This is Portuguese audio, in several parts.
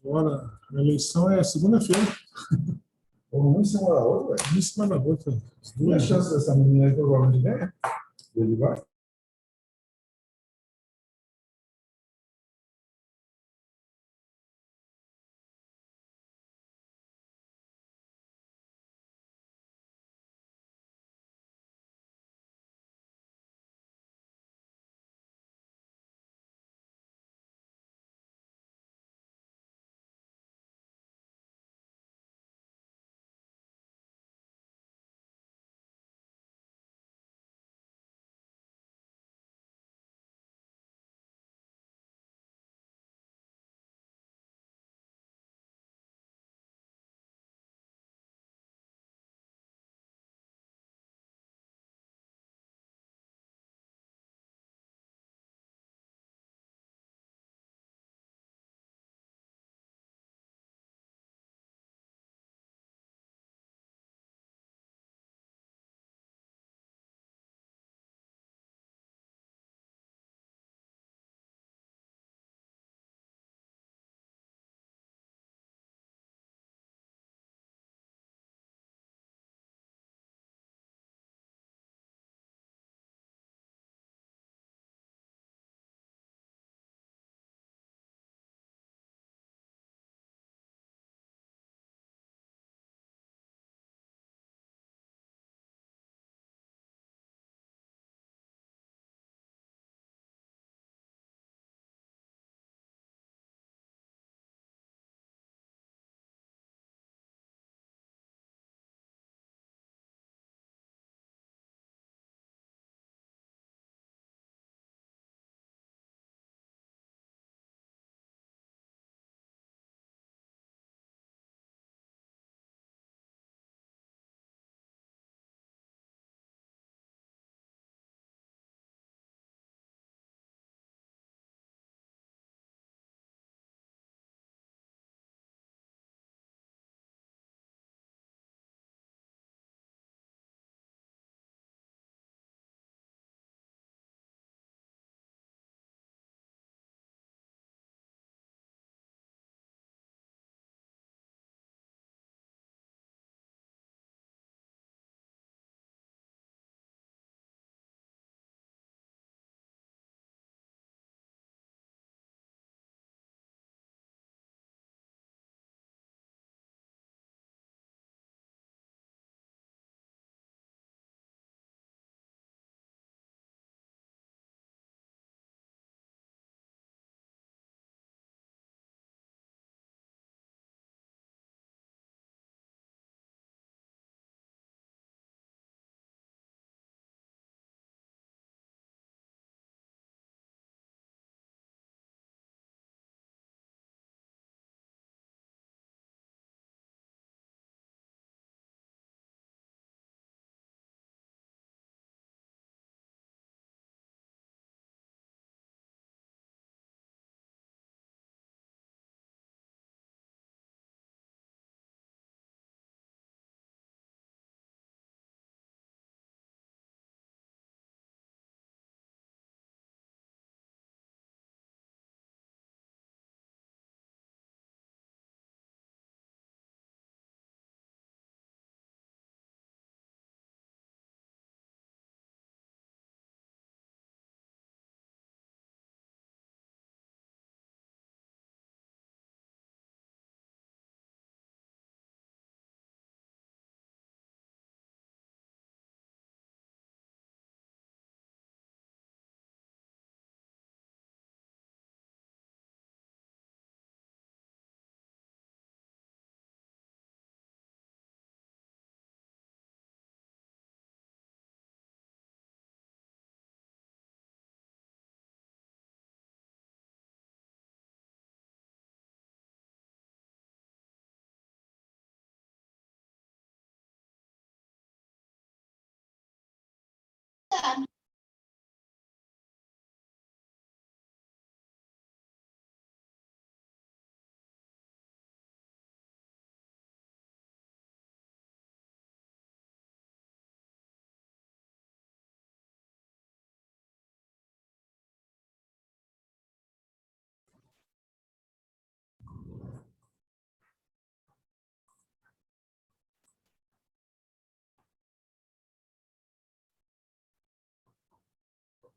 Agora, a eleição é segunda-feira. Uma em cima da outra, velho. Uma em cima da outra. As E a duas. chance dessa menina aí provavelmente ganhar? Ele vai?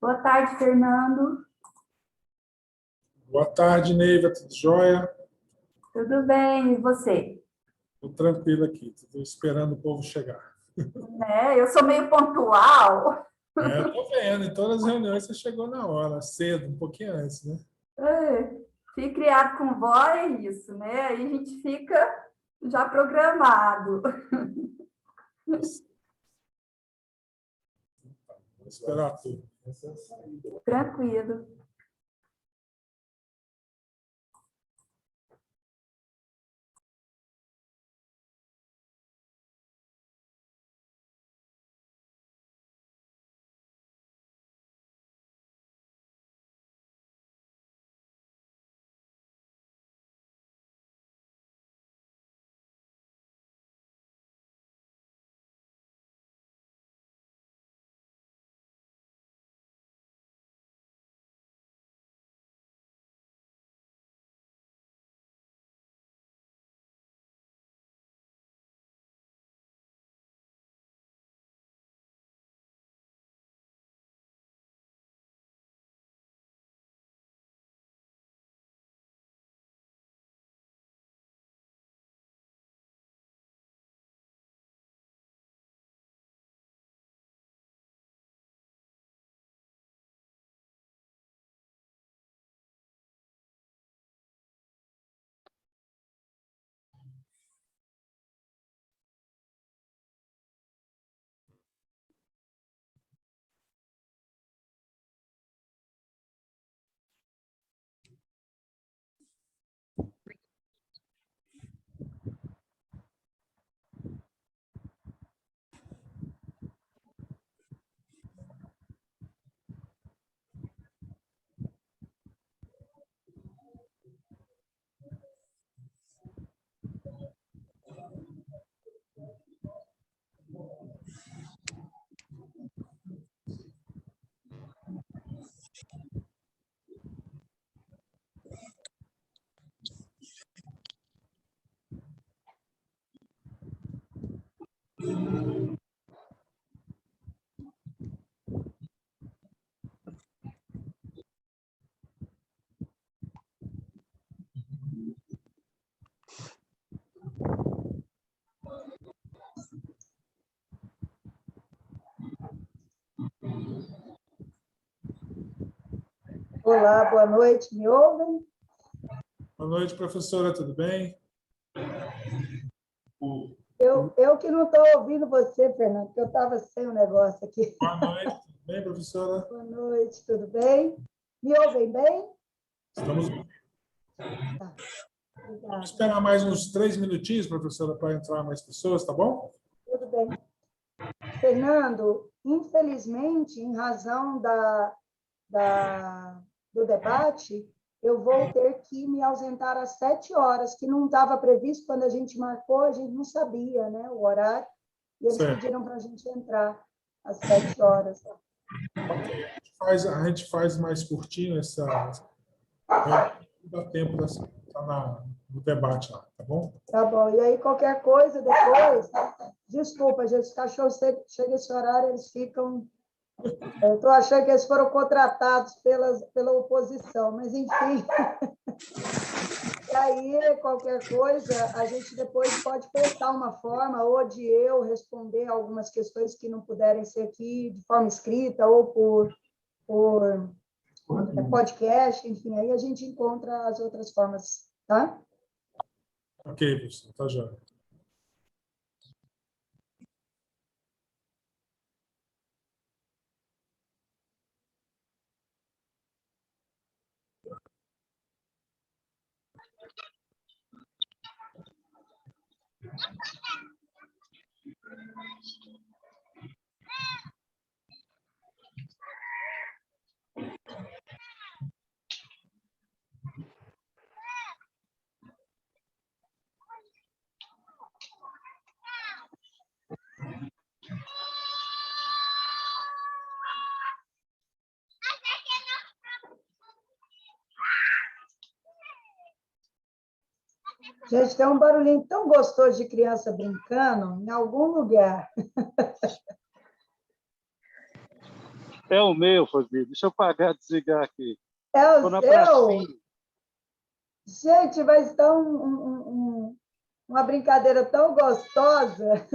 Boa tarde, Fernando. Boa tarde, Neiva. Tudo jóia? Tudo bem, e você? Estou tranquilo aqui. Estou esperando o povo chegar. Eu sou meio pontual. Estou vendo. Em todas as reuniões você chegou na hora, cedo, um pouquinho antes, né? Fui criado com vó, é isso, né? Aí a gente fica já programado. Vou esperar tudo. Essa é a saída. Tranquilo. Olá, boa noite, me ouvem? Boa noite, professora. Tudo bem? Eu que não estou ouvindo você, Fernando, porque eu estava sem o negócio aqui. Boa noite. Tudo bem, professora? Boa noite, tudo bem? Me ouvem bem? Estamos... Tá. Vamos Obrigada. esperar mais uns 3 minutinhos, professora, para entrar mais pessoas, tá bom? Tudo bem. Fernando, infelizmente, em razão do debate, eu vou ter que me ausentar às 7 horas, que não estava previsto quando a gente marcou, a gente não sabia, né, o horário, e eles Certo. pediram para a gente entrar às 7 horas. A gente faz mais curtinho essa... Dá tempo de estar no debate lá, tá bom? Tá bom. E aí, qualquer coisa depois... Desculpa, gente, os cachorros chegam esse horário, eles ficam... Eu estou achando que eles foram contratados pela oposição, mas, enfim. E aí, qualquer coisa, a gente depois pode pensar uma forma ou de eu responder algumas questões que não puderem ser aqui de forma escrita ou por podcast, enfim, aí a gente encontra as outras formas, tá? Ok, professor. Tá jóia. Gente, tem um barulhinho tão gostoso de criança brincando em algum lugar. É o meu, Fabi. Deixa eu pagar, desligar aqui. É Tô o na seu? pracinha. Gente, mas tão uma brincadeira tão gostosa.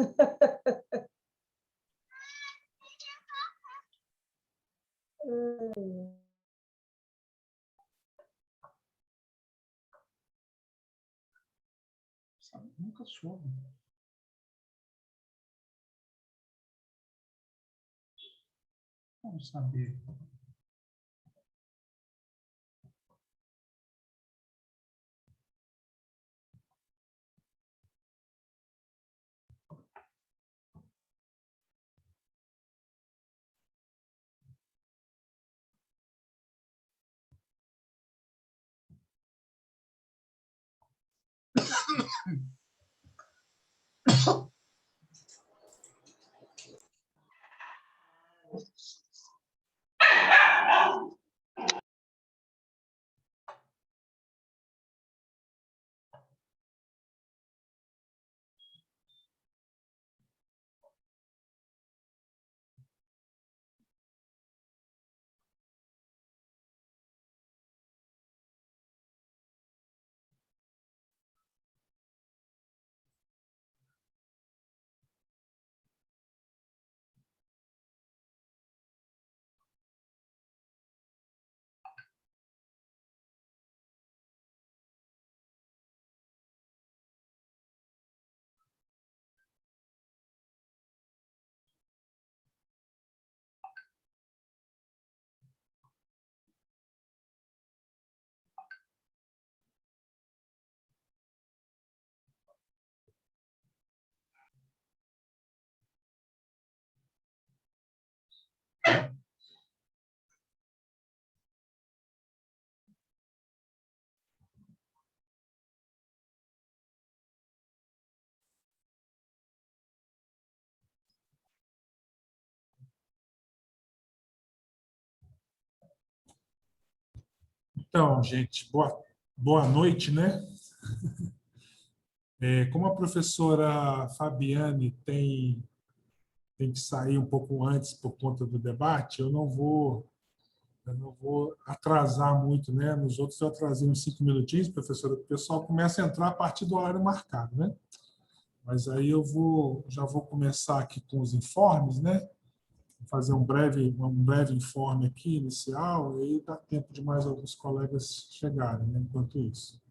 Nunca soube. Vamos saber. Então, gente, boa noite, né? Como a professora Fabiane tem que sair um pouco antes por conta do debate, eu não vou atrasar muito, né? Nos outros eu atrasei uns 5 minutinhos, professora, o pessoal começa a entrar a partir do horário marcado, né? Mas aí já vou começar aqui com os informes, né? Vou fazer um breve informe aqui, inicial, e aí dá tempo de mais alguns colegas chegarem, né? Enquanto isso.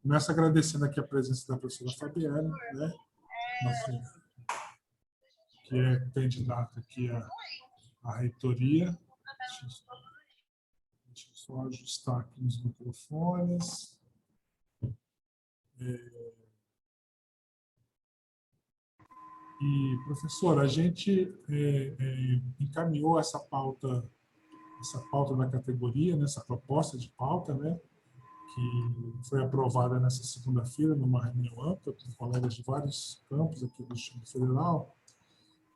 Começo agradecendo aqui a presença da professora Fabiane, né? Que é candidata aqui à reitoria. Deixa eu só ajustar aqui os microfones. E, professora, a gente encaminhou essa pauta da categoria, né, essa proposta de pauta, né, que foi aprovada nessa segunda-feira, numa reunião ampla, com colegas de vários campos aqui do Distrito Federal.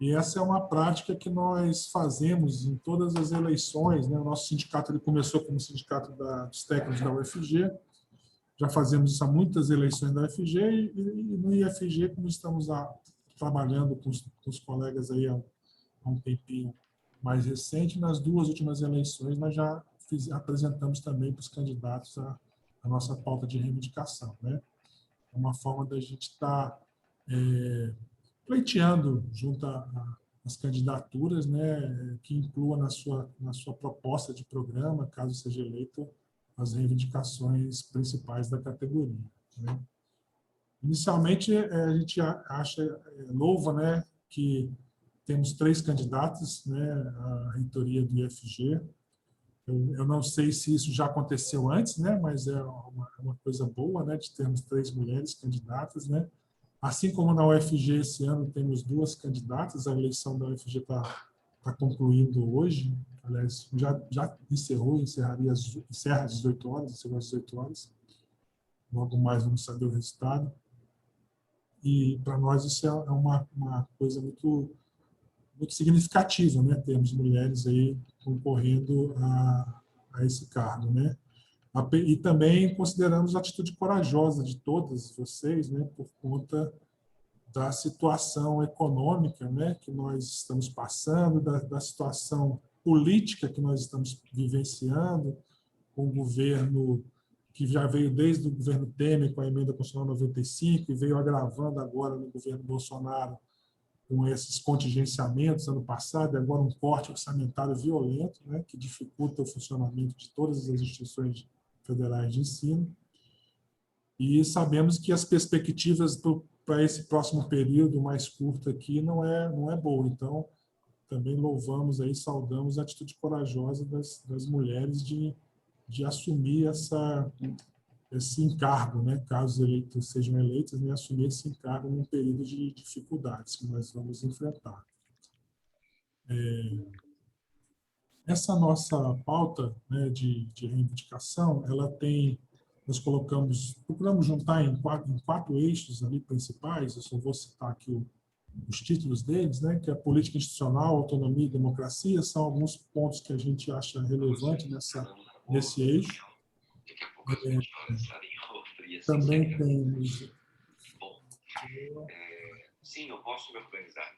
E essa é uma prática que nós fazemos em todas as eleições, né? O nosso sindicato ele começou como sindicato dos técnicos da UFG, já fazemos isso há muitas eleições da UFG, e no IFG, como estamos trabalhando com os colegas aí há um tempinho mais recente, nas 2 últimas eleições nós já apresentamos também para os candidatos a nossa pauta de reivindicação, né? É uma forma da gente estar pleiteando junto às candidaturas, né, que inclua na sua proposta de programa, caso seja eleito, as reivindicações principais da categoria, né? Inicialmente, a gente louva, né, que temos 3 candidatos, né, à reitoria do IFG. Eu não sei se isso já aconteceu antes, né, mas é uma coisa boa, né, de termos 3 mulheres candidatas, né. Assim como na UFG esse ano temos 2 candidatas, a eleição da UFG está concluindo hoje, aliás, já encerra às 18 horas, encerrou às 18 horas, logo mais vamos saber o resultado. E para nós isso é uma coisa muito significativa, né? Termos mulheres aí concorrendo a esse cargo, né? E também consideramos a atitude corajosa de todas vocês, né? Por conta da situação econômica, né? Que nós estamos passando, da situação política que nós estamos vivenciando, com o governo que já veio desde o governo Temer, com a emenda constitucional 95, e veio agravando agora no governo Bolsonaro, com esses contingenciamentos ano passado, e agora um corte orçamentário violento, né, que dificulta o funcionamento de todas as instituições federais de ensino. E sabemos que as perspectivas para esse próximo período mais curto aqui não é boa. Então, também louvamos aí, saudamos a atitude corajosa das mulheres de assumir esse encargo, né, caso eleitos sejam eleitos, né, assumir esse encargo num período de dificuldades que nós vamos enfrentar. Essa nossa pauta, né, de reivindicação, ela tem, nós procuramos juntar em quatro eixos ali principais. Eu só vou citar aqui os títulos deles, né, que é a política institucional, autonomia e democracia, são alguns pontos que a gente acha relevante nesse eixo. Também temos... Sim, eu posso me organizar.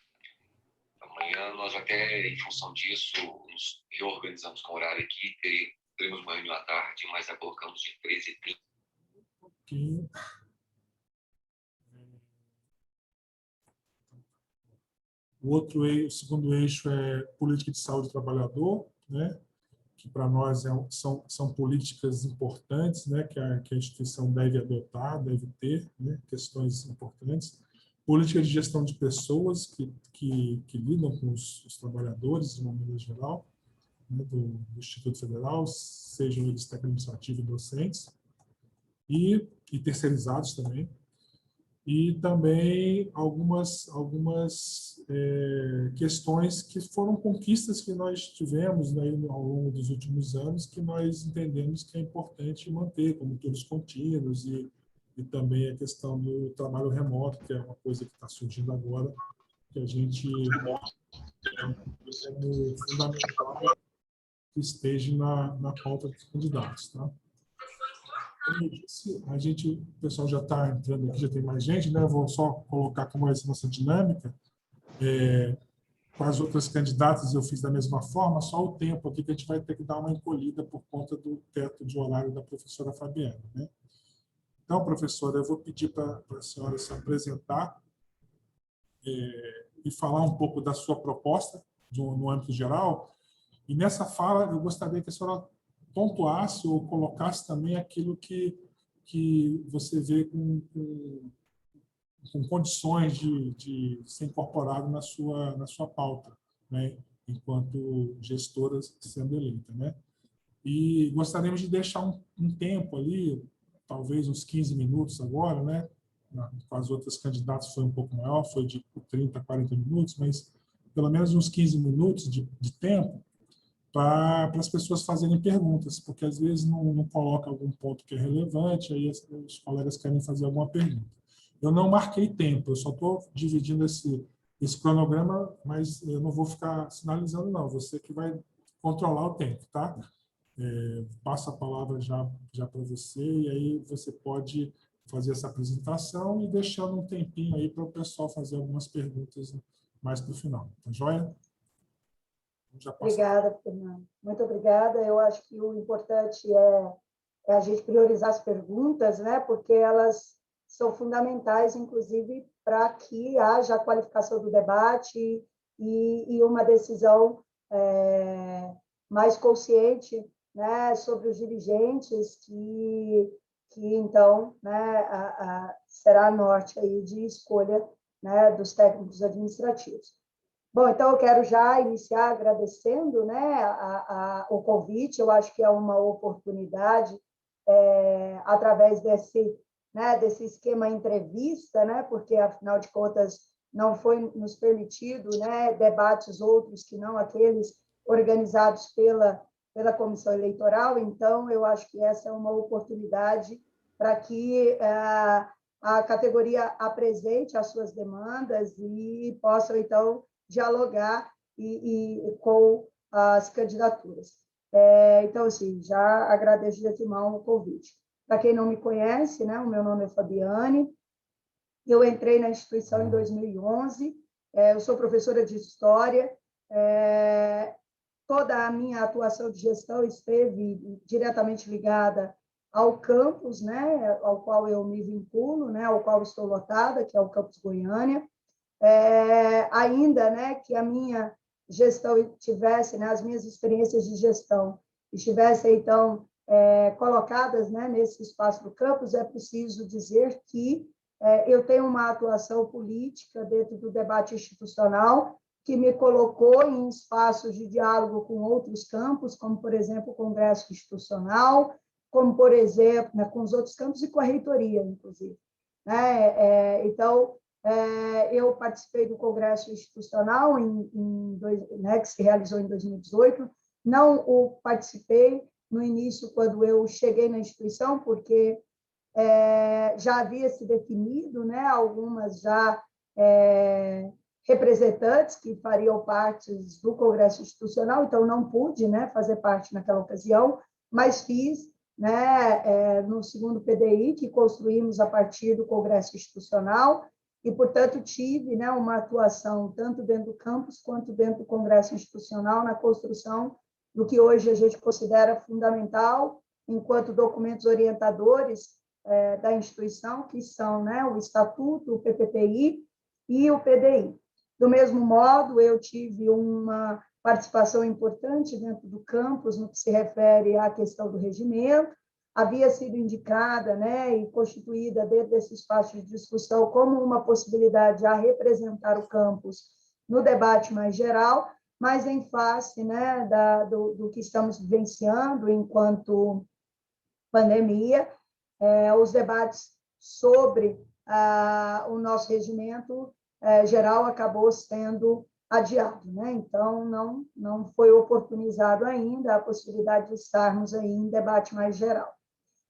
Amanhã nós até, em função disso, nos reorganizamos com o horário aqui, teremos uma reunião à tarde, mas a colocamos de 13h30. Okay. O segundo eixo é política de saúde do trabalhador, né, que para nós são políticas importantes, né, que a instituição deve adotar, deve ter, né, questões importantes. Política de gestão de pessoas que lidam com os trabalhadores, de uma maneira geral, né, do Instituto Federal, sejam eles técnicos administrativos e docentes, e terceirizados também. E também algumas questões que foram conquistas que nós tivemos, né, ao longo dos últimos anos, que nós entendemos que é importante manter, como todos contínuos, e também a questão do trabalho remoto, que é uma coisa que está surgindo agora, que a gente como fundamental que esteja na pauta dos candidatos. Tá? Como eu disse, o pessoal já está entrando aqui, já tem mais gente, né? Eu vou só colocar como é essa nossa dinâmica. Com as outras candidatas eu fiz da mesma forma, só o tempo aqui que a gente vai ter que dar uma encolhida por conta do teto de horário da professora Fabiana, né? Então, professora, eu vou pedir para a senhora se apresentar e falar um pouco da sua proposta no âmbito geral. E nessa fala, eu gostaria que a senhora pontuasse ou colocasse também aquilo que você vê com condições de ser incorporado na sua pauta, né, enquanto gestora sendo eleita, né? E gostaríamos de deixar um tempo ali, talvez uns 15 minutos agora, né? Com as outras candidatas foi um pouco maior, foi de 30 a 40 minutos, mas pelo menos uns 15 minutos de tempo para as pessoas fazerem perguntas, porque às vezes não coloca algum ponto que é relevante, aí os colegas querem fazer alguma pergunta. Eu não marquei tempo, eu só estou dividindo esse cronograma, mas eu não vou ficar sinalizando, não. Você que vai controlar o tempo, tá? Passo a palavra já para você, e aí você pode fazer essa apresentação e deixando um tempinho aí para o pessoal fazer algumas perguntas mais para o final. Tá joia? Obrigada, Fernando. Muito obrigada. Eu acho que o importante é a gente priorizar as perguntas, né? Porque elas são fundamentais, inclusive, para que haja a qualificação do debate e uma decisão mais consciente, né, sobre os dirigentes, que então, né, será a norte aí de escolha, né, dos técnicos administrativos. Bom, então eu quero já iniciar agradecendo, né, o convite. Eu acho que é uma oportunidade, através desse esquema entrevista, né, porque, afinal de contas, não foi nos permitido, né, debates outros que não aqueles organizados pela Comissão Eleitoral. Então, eu acho que essa é uma oportunidade para que a categoria apresente as suas demandas e possam, então, dialogar com as candidaturas. Então, assim, já agradeço de antemão o convite. Para quem não me conhece, né, o meu nome é Fabiane, eu entrei na instituição em 2011, eu sou professora de História, toda a minha atuação de gestão esteve diretamente ligada ao campus, né, ao qual eu me vinculo, né, ao qual estou lotada, que é o Campus Goiânia. Ainda, né, que a minha gestão tivesse, né, as minhas experiências de gestão estivessem, então, colocadas, né, nesse espaço do campus, é preciso dizer que eu tenho uma atuação política dentro do debate institucional que me colocou em espaços de diálogo com outros campos, como, por exemplo, o Congresso Institucional, como, por exemplo, né, com os outros campos e com a reitoria, inclusive. Então, eu participei do Congresso Institucional, né, que se realizou em 2018. Não o participei no início, quando eu cheguei na instituição, porque já havia se definido, né, algumas já representantes que fariam parte do Congresso Institucional, então não pude, né, fazer parte naquela ocasião, mas fiz, né, no segundo PDI, que construímos a partir do Congresso Institucional, e, portanto, tive, né, uma atuação tanto dentro do campus quanto dentro do Congresso Institucional na construção do que hoje a gente considera fundamental enquanto documentos orientadores da instituição, que são, né, o Estatuto, o PPPI e o PDI. Do mesmo modo, eu tive uma participação importante dentro do campus no que se refere à questão do regimento, havia sido indicada, né, e constituída dentro desse espaço de discussão como uma possibilidade a representar o campus no debate mais geral, mas em face, né, do que estamos vivenciando enquanto pandemia, os debates sobre o nosso regimento geral acabou sendo adiado, né? Então, não foi oportunizado ainda a possibilidade de estarmos aí em debate mais geral.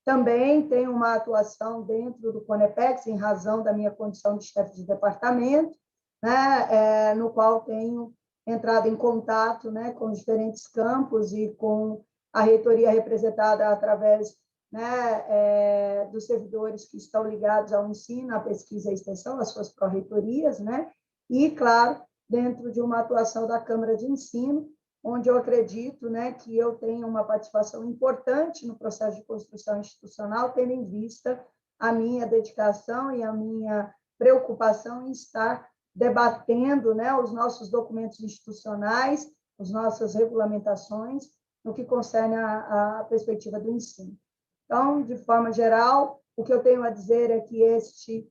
Também tenho uma atuação dentro do CONEPEX, em razão da minha condição de chefe de departamento, né? No qual tenho entrado em contato, né, com os diferentes campos e com a reitoria representada através, né, dos servidores que estão ligados ao ensino, à pesquisa e à extensão, as suas pró-reitorias, né? E, claro, dentro de uma atuação da Câmara de Ensino, onde eu acredito, né, que eu tenho uma participação importante no processo de construção institucional, tendo em vista a minha dedicação e a minha preocupação em estar debatendo, né, os nossos documentos institucionais, as nossas regulamentações, no que concerne a perspectiva do ensino. Então, de forma geral, o que eu tenho a dizer é que este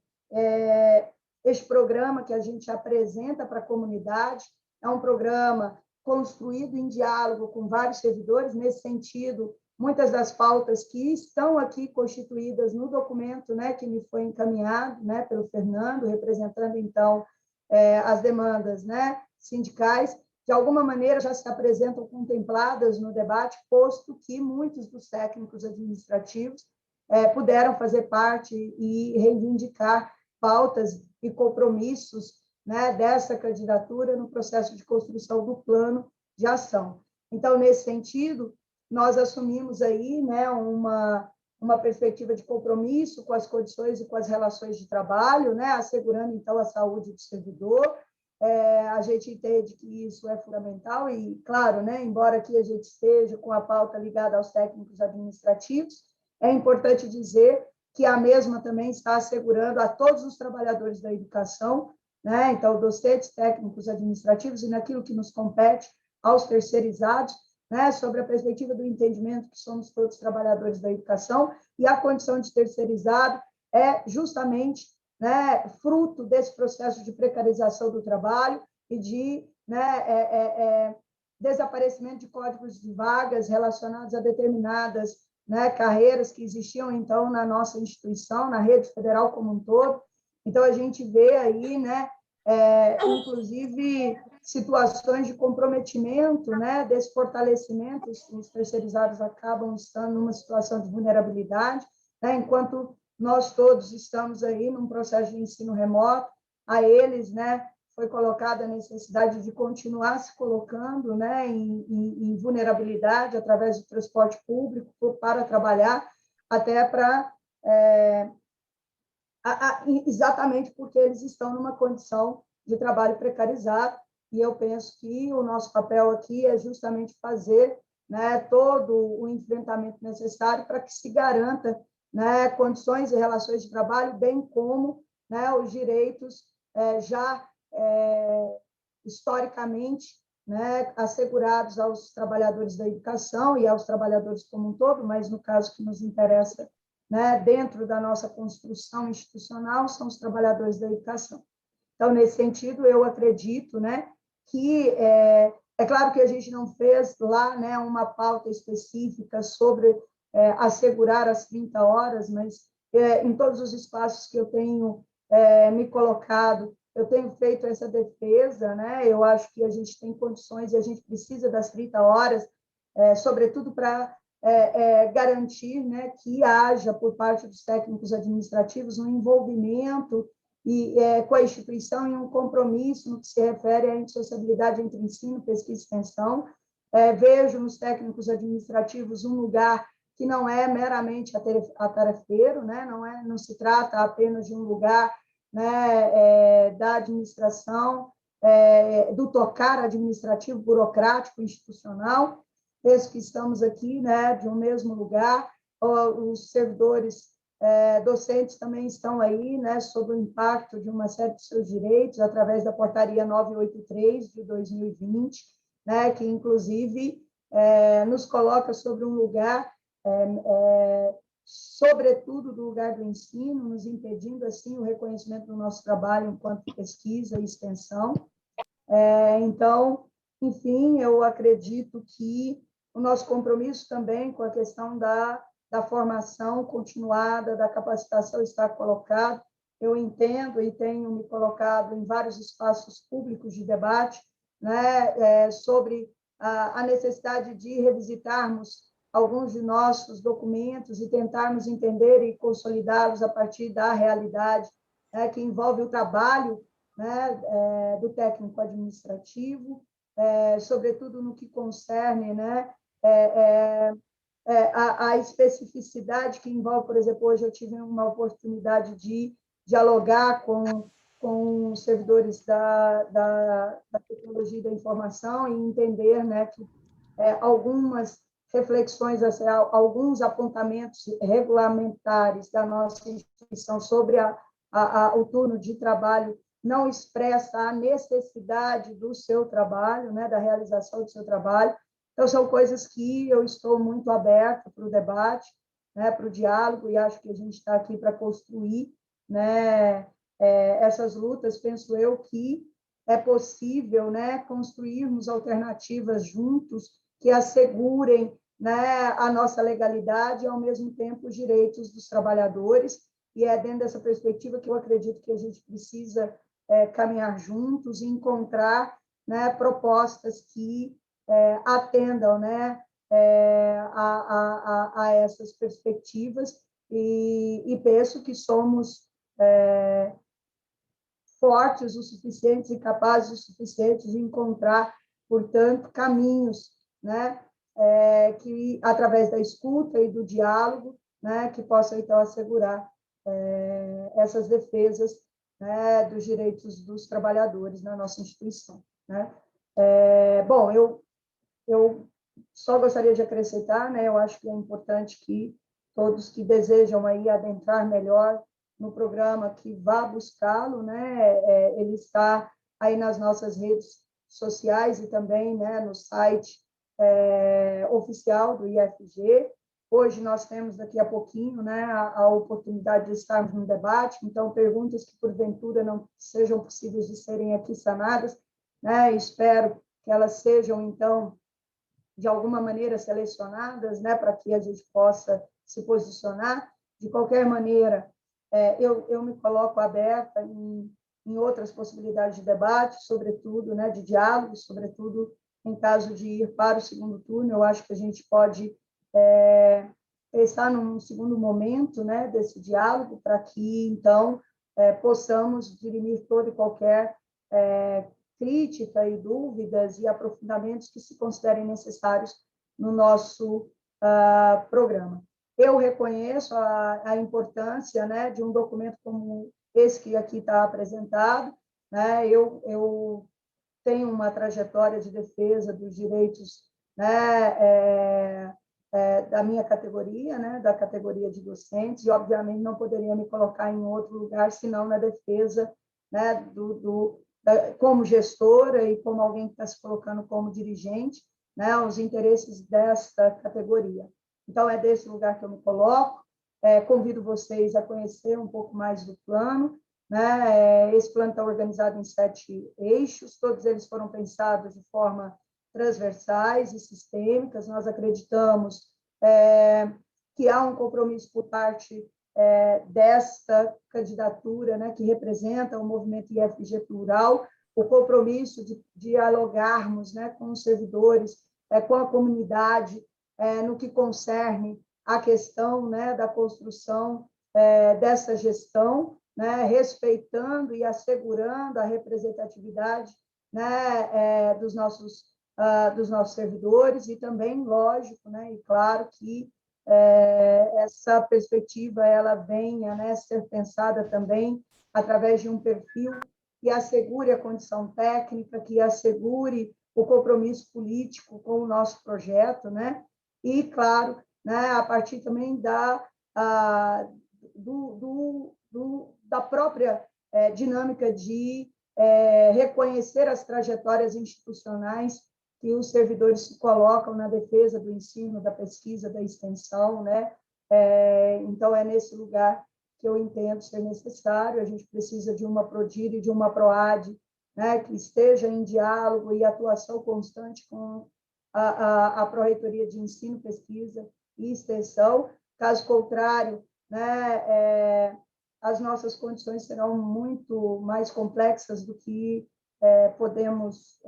programa que a gente apresenta para a comunidade é um programa construído em diálogo com vários servidores. Nesse sentido, muitas das pautas que estão aqui constituídas no documento, né, que me foi encaminhado, né, pelo Fernando, representando, então, as demandas, né, sindicais, de alguma maneira já se apresentam contempladas no debate, posto que muitos dos técnicos administrativos puderam fazer parte e reivindicar pautas e compromissos, né, dessa candidatura no processo de construção do plano de ação. Então, nesse sentido, nós assumimos aí, né, uma perspectiva de compromisso com as condições e com as relações de trabalho, né, assegurando, então, a saúde do servidor. A gente entende que isso é fundamental e, claro, né, embora aqui a gente esteja com a pauta ligada aos técnicos administrativos, é importante dizer que a mesma também está assegurando a todos os trabalhadores da educação, né, então, docentes, técnicos administrativos e naquilo que nos compete aos terceirizados, né, sobre a perspectiva do entendimento que somos todos trabalhadores da educação, e a condição de terceirizado é justamente, né, fruto desse processo de precarização do trabalho e de, né, desaparecimento de códigos de vagas relacionados a determinadas, né, carreiras que existiam, então, na nossa instituição, na rede federal como um todo. Então, a gente vê aí, né, inclusive, situações de comprometimento, né, desse fortalecimento, os terceirizados acabam estando numa situação de vulnerabilidade, né, enquanto nós todos estamos aí num processo de ensino remoto, a eles, né, foi colocada a necessidade de continuar se colocando, né, em vulnerabilidade através do transporte público para trabalhar, até para exatamente porque eles estão numa condição de trabalho precarizado, e eu penso que o nosso papel aqui é justamente fazer, né, todo o enfrentamento necessário para que se garanta, né, condições e relações de trabalho, bem como, né, os direitos já historicamente, né, assegurados aos trabalhadores da educação e aos trabalhadores como um todo, mas no caso que nos interessa, né, dentro da nossa construção institucional, são os trabalhadores da educação. Então, nesse sentido, eu acredito, né, que é claro que a gente não fez lá, né, uma pauta específica sobre assegurar as 30 horas, mas em todos os espaços que eu tenho me colocado, eu tenho feito essa defesa, né? Eu acho que a gente tem condições e a gente precisa das 30 horas, sobretudo para garantir, né, que haja, por parte dos técnicos administrativos, um envolvimento com a instituição e um compromisso no que se refere à indissociabilidade entre ensino, pesquisa e extensão. Vejo nos técnicos administrativos um lugar que não é meramente atarefeiro, né? Não se trata apenas de um lugar, né, da administração, do tocar administrativo, burocrático, institucional. Penso que estamos aqui, né, de um mesmo lugar. Os servidores docentes também estão aí, né, sob o impacto de uma série de seus direitos, através da portaria 983 de 2020, né, que, inclusive, nos coloca sobre um lugar, sobretudo do lugar do ensino, nos impedindo, assim, o reconhecimento do nosso trabalho enquanto pesquisa e extensão. Então, enfim, eu acredito que o nosso compromisso também com a questão da formação continuada, da capacitação está colocado. Eu entendo e tenho me colocado em vários espaços públicos de debate, né, sobre a necessidade de revisitarmos alguns de nossos documentos e tentarmos entender e consolidá-los a partir da realidade, né, que envolve o trabalho, né, do técnico administrativo, sobretudo no que concerne, né, a especificidade que envolve, por exemplo, hoje eu tive uma oportunidade de dialogar com os servidores da tecnologia e da informação e entender, né, que algumas reflexões, alguns apontamentos regulamentares da nossa instituição sobre o turno de trabalho não expressa a necessidade do seu trabalho, né, da realização do seu trabalho. Então, são coisas que eu estou muito aberta para o debate, né, para o diálogo, e acho que a gente está aqui para construir, né, essas lutas. Penso eu que é possível, né, construirmos alternativas juntos que assegurem, né, a nossa legalidade e, ao mesmo tempo, os direitos dos trabalhadores. E é dentro dessa perspectiva que eu acredito que a gente precisa caminhar juntos e encontrar, né, propostas que atendam, né, a essas perspectivas, e penso que somos fortes o suficientes e capazes o suficientes de encontrar, portanto, caminhos, né, que, através da escuta e do diálogo, né, que possam, então, assegurar essas defesas, né, dos direitos dos trabalhadores na nossa instituição, né. Bom, eu só gostaria de acrescentar, né, eu acho que é importante que todos que desejam aí adentrar melhor no programa, que vá buscá-lo, né, ele está aí nas nossas redes sociais e também, né, no site oficial do IFG. Hoje nós temos, daqui a pouquinho, né, a oportunidade de estarmos no debate, então, perguntas que, porventura, não sejam possíveis de serem aqui sanadas, né, espero que elas sejam, então, de alguma maneira selecionadas, né, para que a gente possa se posicionar. De qualquer maneira, eu me coloco aberta em outras possibilidades de debate, sobretudo, né, de diálogo, sobretudo em caso de ir para o segundo turno. Eu acho que a gente pode estar num segundo momento, né, desse diálogo, para que, então, possamos dirimir toda e qualquer crítica e dúvidas e aprofundamentos que se considerem necessários no nosso programa. Eu reconheço a importância, né, de um documento como esse que aqui está apresentado, né. Eu tenho uma trajetória de defesa dos direitos, né, da minha categoria, né, da categoria de docentes, e, obviamente, não poderia me colocar em outro lugar, senão na defesa, né, como gestora e como alguém que está se colocando como dirigente, né, os interesses desta categoria. Então, é desse lugar que eu me coloco. Convido vocês a conhecer um pouco mais do plano, né? Esse plano está organizado em 7 eixos, todos eles foram pensados de forma transversais e sistêmicas. Nós acreditamos que há um compromisso por parte desta candidatura, né, que representa o movimento IFG Plural, o compromisso de dialogarmos, né, com os servidores, com a comunidade, no que concerne a questão, né, da construção dessa gestão, né, respeitando e assegurando a representatividade, né, dos nossos servidores, e também, lógico, né, e claro que essa perspectiva ela venha, né, ser pensada também através de um perfil que assegure a condição técnica, que assegure o compromisso político com o nosso projeto, né, e, claro, né, a partir também da própria dinâmica de reconhecer as trajetórias institucionais que os servidores se colocam na defesa do ensino, da pesquisa, da extensão, né? Então, é nesse lugar que eu entendo ser necessário. A gente precisa de uma PRODIR e de uma PROAD, né, que esteja em diálogo e atuação constante com a Pró-Reitoria de Ensino, Pesquisa e Extensão. Caso contrário, né, as nossas condições serão muito mais complexas do que podemos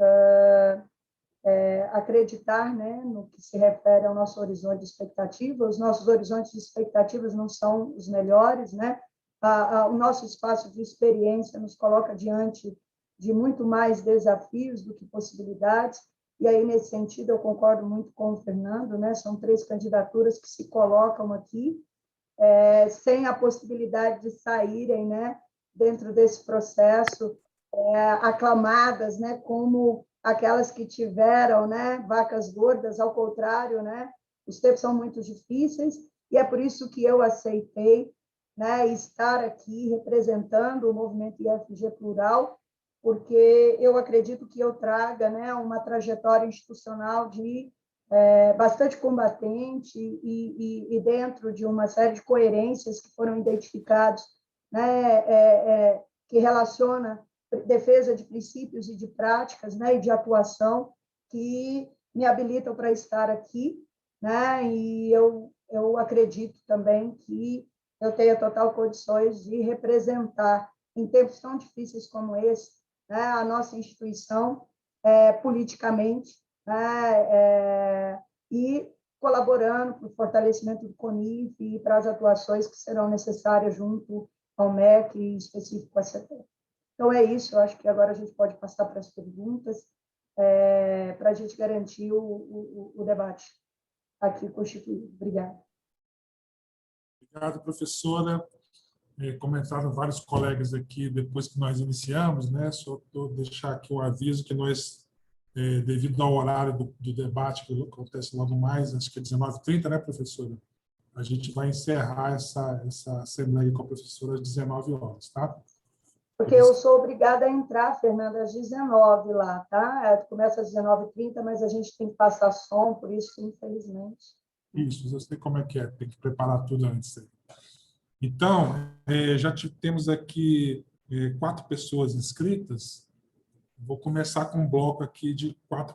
acreditar, né, no que se refere ao nosso horizonte de expectativa. Os nossos horizontes de expectativas não são os melhores, né? O nosso espaço de experiência nos coloca diante de muito mais desafios do que possibilidades, e aí, nesse sentido, eu concordo muito com o Fernando, né? São 3 candidaturas que se colocam aqui, sem a possibilidade de saírem, né, dentro desse processo, aclamadas, né, como aquelas que tiveram, né, vacas gordas. Ao contrário, né, os tempos são muito difíceis, e é por isso que eu aceitei, né, estar aqui representando o movimento IFG Plural, porque eu acredito que eu traga, né, uma trajetória institucional de bastante combatente e dentro de uma série de coerências que foram identificados, né, que relaciona defesa de princípios e de práticas, né, e de atuação, que me habilitam para estar aqui, né, e eu acredito também que eu tenho total condições de representar, em tempos tão difíceis como esse, né, a nossa instituição politicamente, né, e colaborando para o fortalecimento do CONIF e para as atuações que serão necessárias junto ao MEC e específico à CETEP. Então, é isso. Eu acho que agora a gente pode passar para as perguntas, para a gente garantir o debate aqui constituído. Obrigada. Obrigado, professora. Comentaram vários colegas aqui depois que nós iniciamos, né? Só deixar aqui um aviso que nós, devido ao horário do debate, que acontece logo mais, acho que é 19h30, né, professora? A gente vai encerrar essa assembleia com a professora às 19h, tá? Porque eu sou obrigada a entrar, Fernanda, às 19h lá, tá? Começa às 19h30, mas a gente tem que passar som, por isso, infelizmente. Isso, eu sei como é, tem que preparar tudo antes. Então, já temos aqui 4 pessoas inscritas. Vou começar com um bloco aqui de 4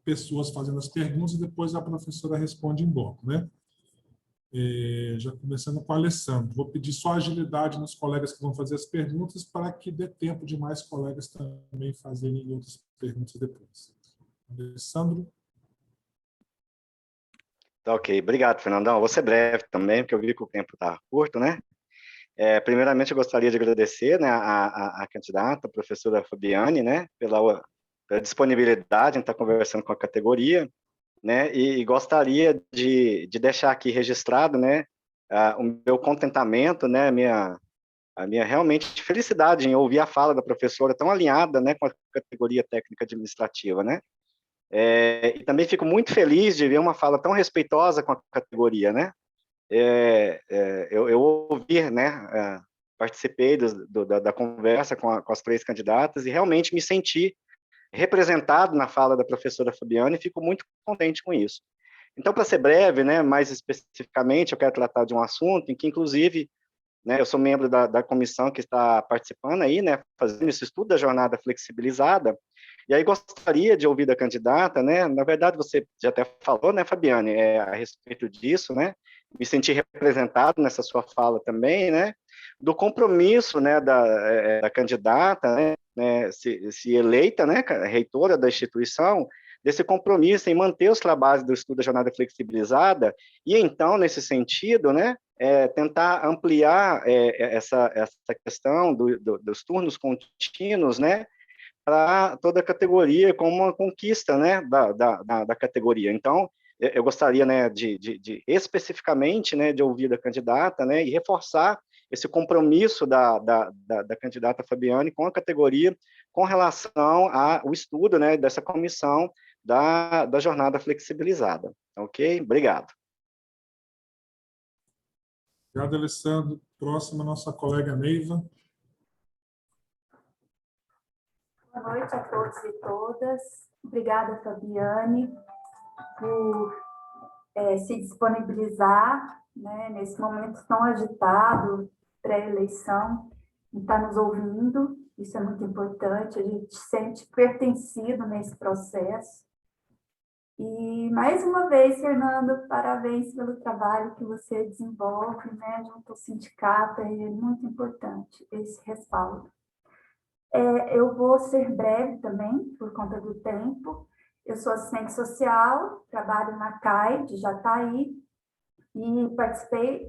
pessoas fazendo as perguntas e depois a professora responde em bloco, né? Já começando com o Alessandro. Vou pedir só agilidade nos colegas que vão fazer as perguntas para que dê tempo de mais colegas também fazerem outras perguntas depois. Alessandro. Tá, ok. Obrigado, Fernandão. Vou ser breve também, porque eu vi que o tempo está curto, né? Primeiramente, eu gostaria de agradecer, né, a candidata, a professora Fabiane, né, pela disponibilidade em estar conversando com a categoria, né, e gostaria de deixar aqui registrado, né, o meu contentamento, né, a minha realmente felicidade em ouvir a fala da professora tão alinhada, né, com a categoria técnica administrativa, né? E também fico muito feliz de ver uma fala tão respeitosa com a categoria, né? Eu ouvi, né, participei da conversa com as 3 candidatas e realmente me senti representado na fala da professora Fabiane e fico muito contente com isso. Então, para ser breve, né, mais especificamente, eu quero tratar de um assunto em que, inclusive, né, eu sou membro da comissão que está participando aí, né, fazendo esse estudo da jornada flexibilizada, e aí gostaria de ouvir da candidata, né, na verdade você já até falou, né, Fabiane, a respeito disso, né, me senti representado nessa sua fala também, né, do compromisso, né, da candidata, né, se eleita, né, reitora da instituição, desse compromisso em manter os trabalhos do estudo da jornada flexibilizada, e então, nesse sentido, né, tentar ampliar essa questão dos turnos contínuos, né, para toda a categoria, como uma conquista, né, da categoria. Então, eu gostaria, né, de especificamente, né, de ouvir da candidata, né, e reforçar esse compromisso da candidata Fabiane com a categoria, com relação ao estudo, né, dessa comissão da jornada flexibilizada. Ok? Obrigado. Obrigado, Alessandro. Próxima, nossa colega Neiva. Boa noite a todos e todas. Obrigada, Fabiane, por se disponibilizar, né, nesse momento tão agitado, pré-eleição, e estar nos ouvindo. Isso é muito importante, a gente se sente pertencido nesse processo. E, mais uma vez, Fernando, parabéns pelo trabalho que você desenvolve, né, junto ao sindicato, é muito importante esse respaldo. Eu vou ser breve também, por conta do tempo. Eu sou assistente social, trabalho na CAI de Jataí e participei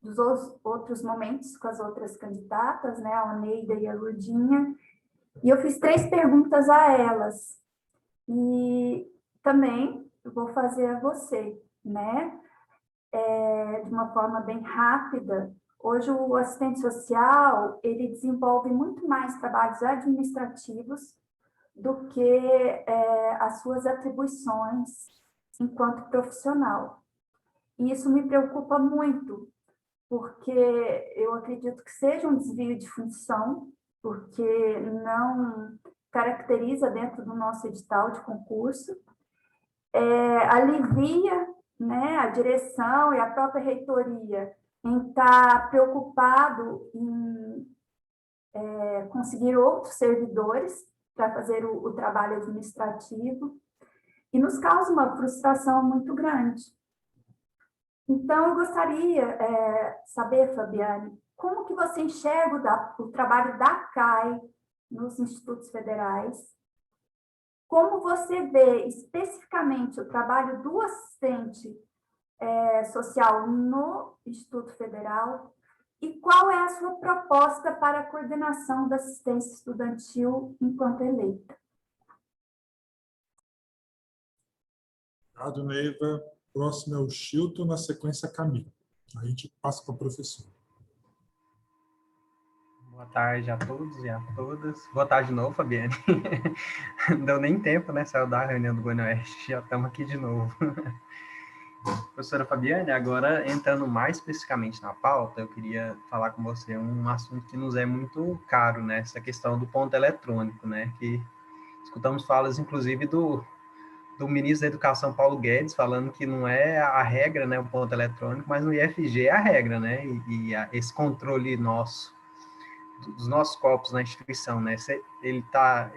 dos outros momentos com as outras candidatas, né, a Oneida e a Lurdinha, e eu fiz 3 perguntas a elas. E também eu vou fazer a você, né, de uma forma bem rápida. Hoje, o assistente social, ele desenvolve muito mais trabalhos administrativos do que as suas atribuições enquanto profissional. E isso me preocupa muito, porque eu acredito que seja um desvio de função, porque não caracteriza dentro do nosso edital de concurso, alivia, né, a direção e a própria reitoria em estar preocupado em conseguir outros servidores para fazer o trabalho administrativo, e nos causa uma frustração muito grande. Então, eu gostaria saber, Fabiane, como que você enxerga o trabalho da CAI nos institutos federais, como você vê especificamente o trabalho do assistente social no Instituto Federal, e qual é a sua proposta para a coordenação da assistência estudantil enquanto eleita? Obrigado, Neiva. Próximo é o Chilton, na sequência Camila. A gente passa para o professor. Boa tarde a todos e a todas. Boa tarde de novo, Fabiane. Não deu nem tempo, né? Saiu da reunião do Goiânia Oeste, já estamos aqui de novo. Professora Fabiane, agora entrando mais especificamente na pauta, eu queria falar com você um assunto que nos é muito caro, né? Essa questão do ponto eletrônico, né? Que escutamos falas, inclusive, do ministro da Educação, Paulo Guedes, falando que não é a regra, né, o ponto eletrônico, mas no IFG é a regra, né? Esse controle nosso, dos nossos corpos na instituição, né? Ele tá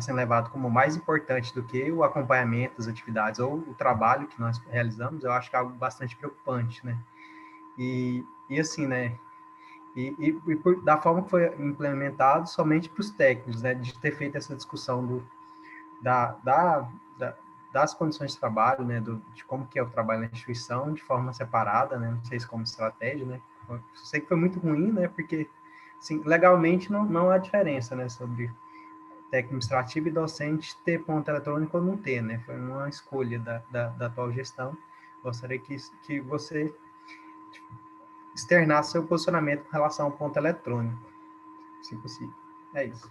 sendo levado como mais importante do que o acompanhamento das atividades ou o trabalho que nós realizamos. Eu acho que é algo bastante preocupante, né? E assim, né? Da forma que foi implementado somente para os técnicos, né? De ter feito essa discussão das condições de trabalho, né? De como que é o trabalho na instituição, de forma separada, né? Não sei se como estratégia, né? Eu sei que foi muito ruim, né? Porque, assim, legalmente não há diferença, né? Sobre técnico administrativo e docente ter ponto eletrônico ou não ter, né? Foi uma escolha da atual gestão. Gostaria que você externar seu posicionamento com relação ao ponto eletrônico, se possível. É isso.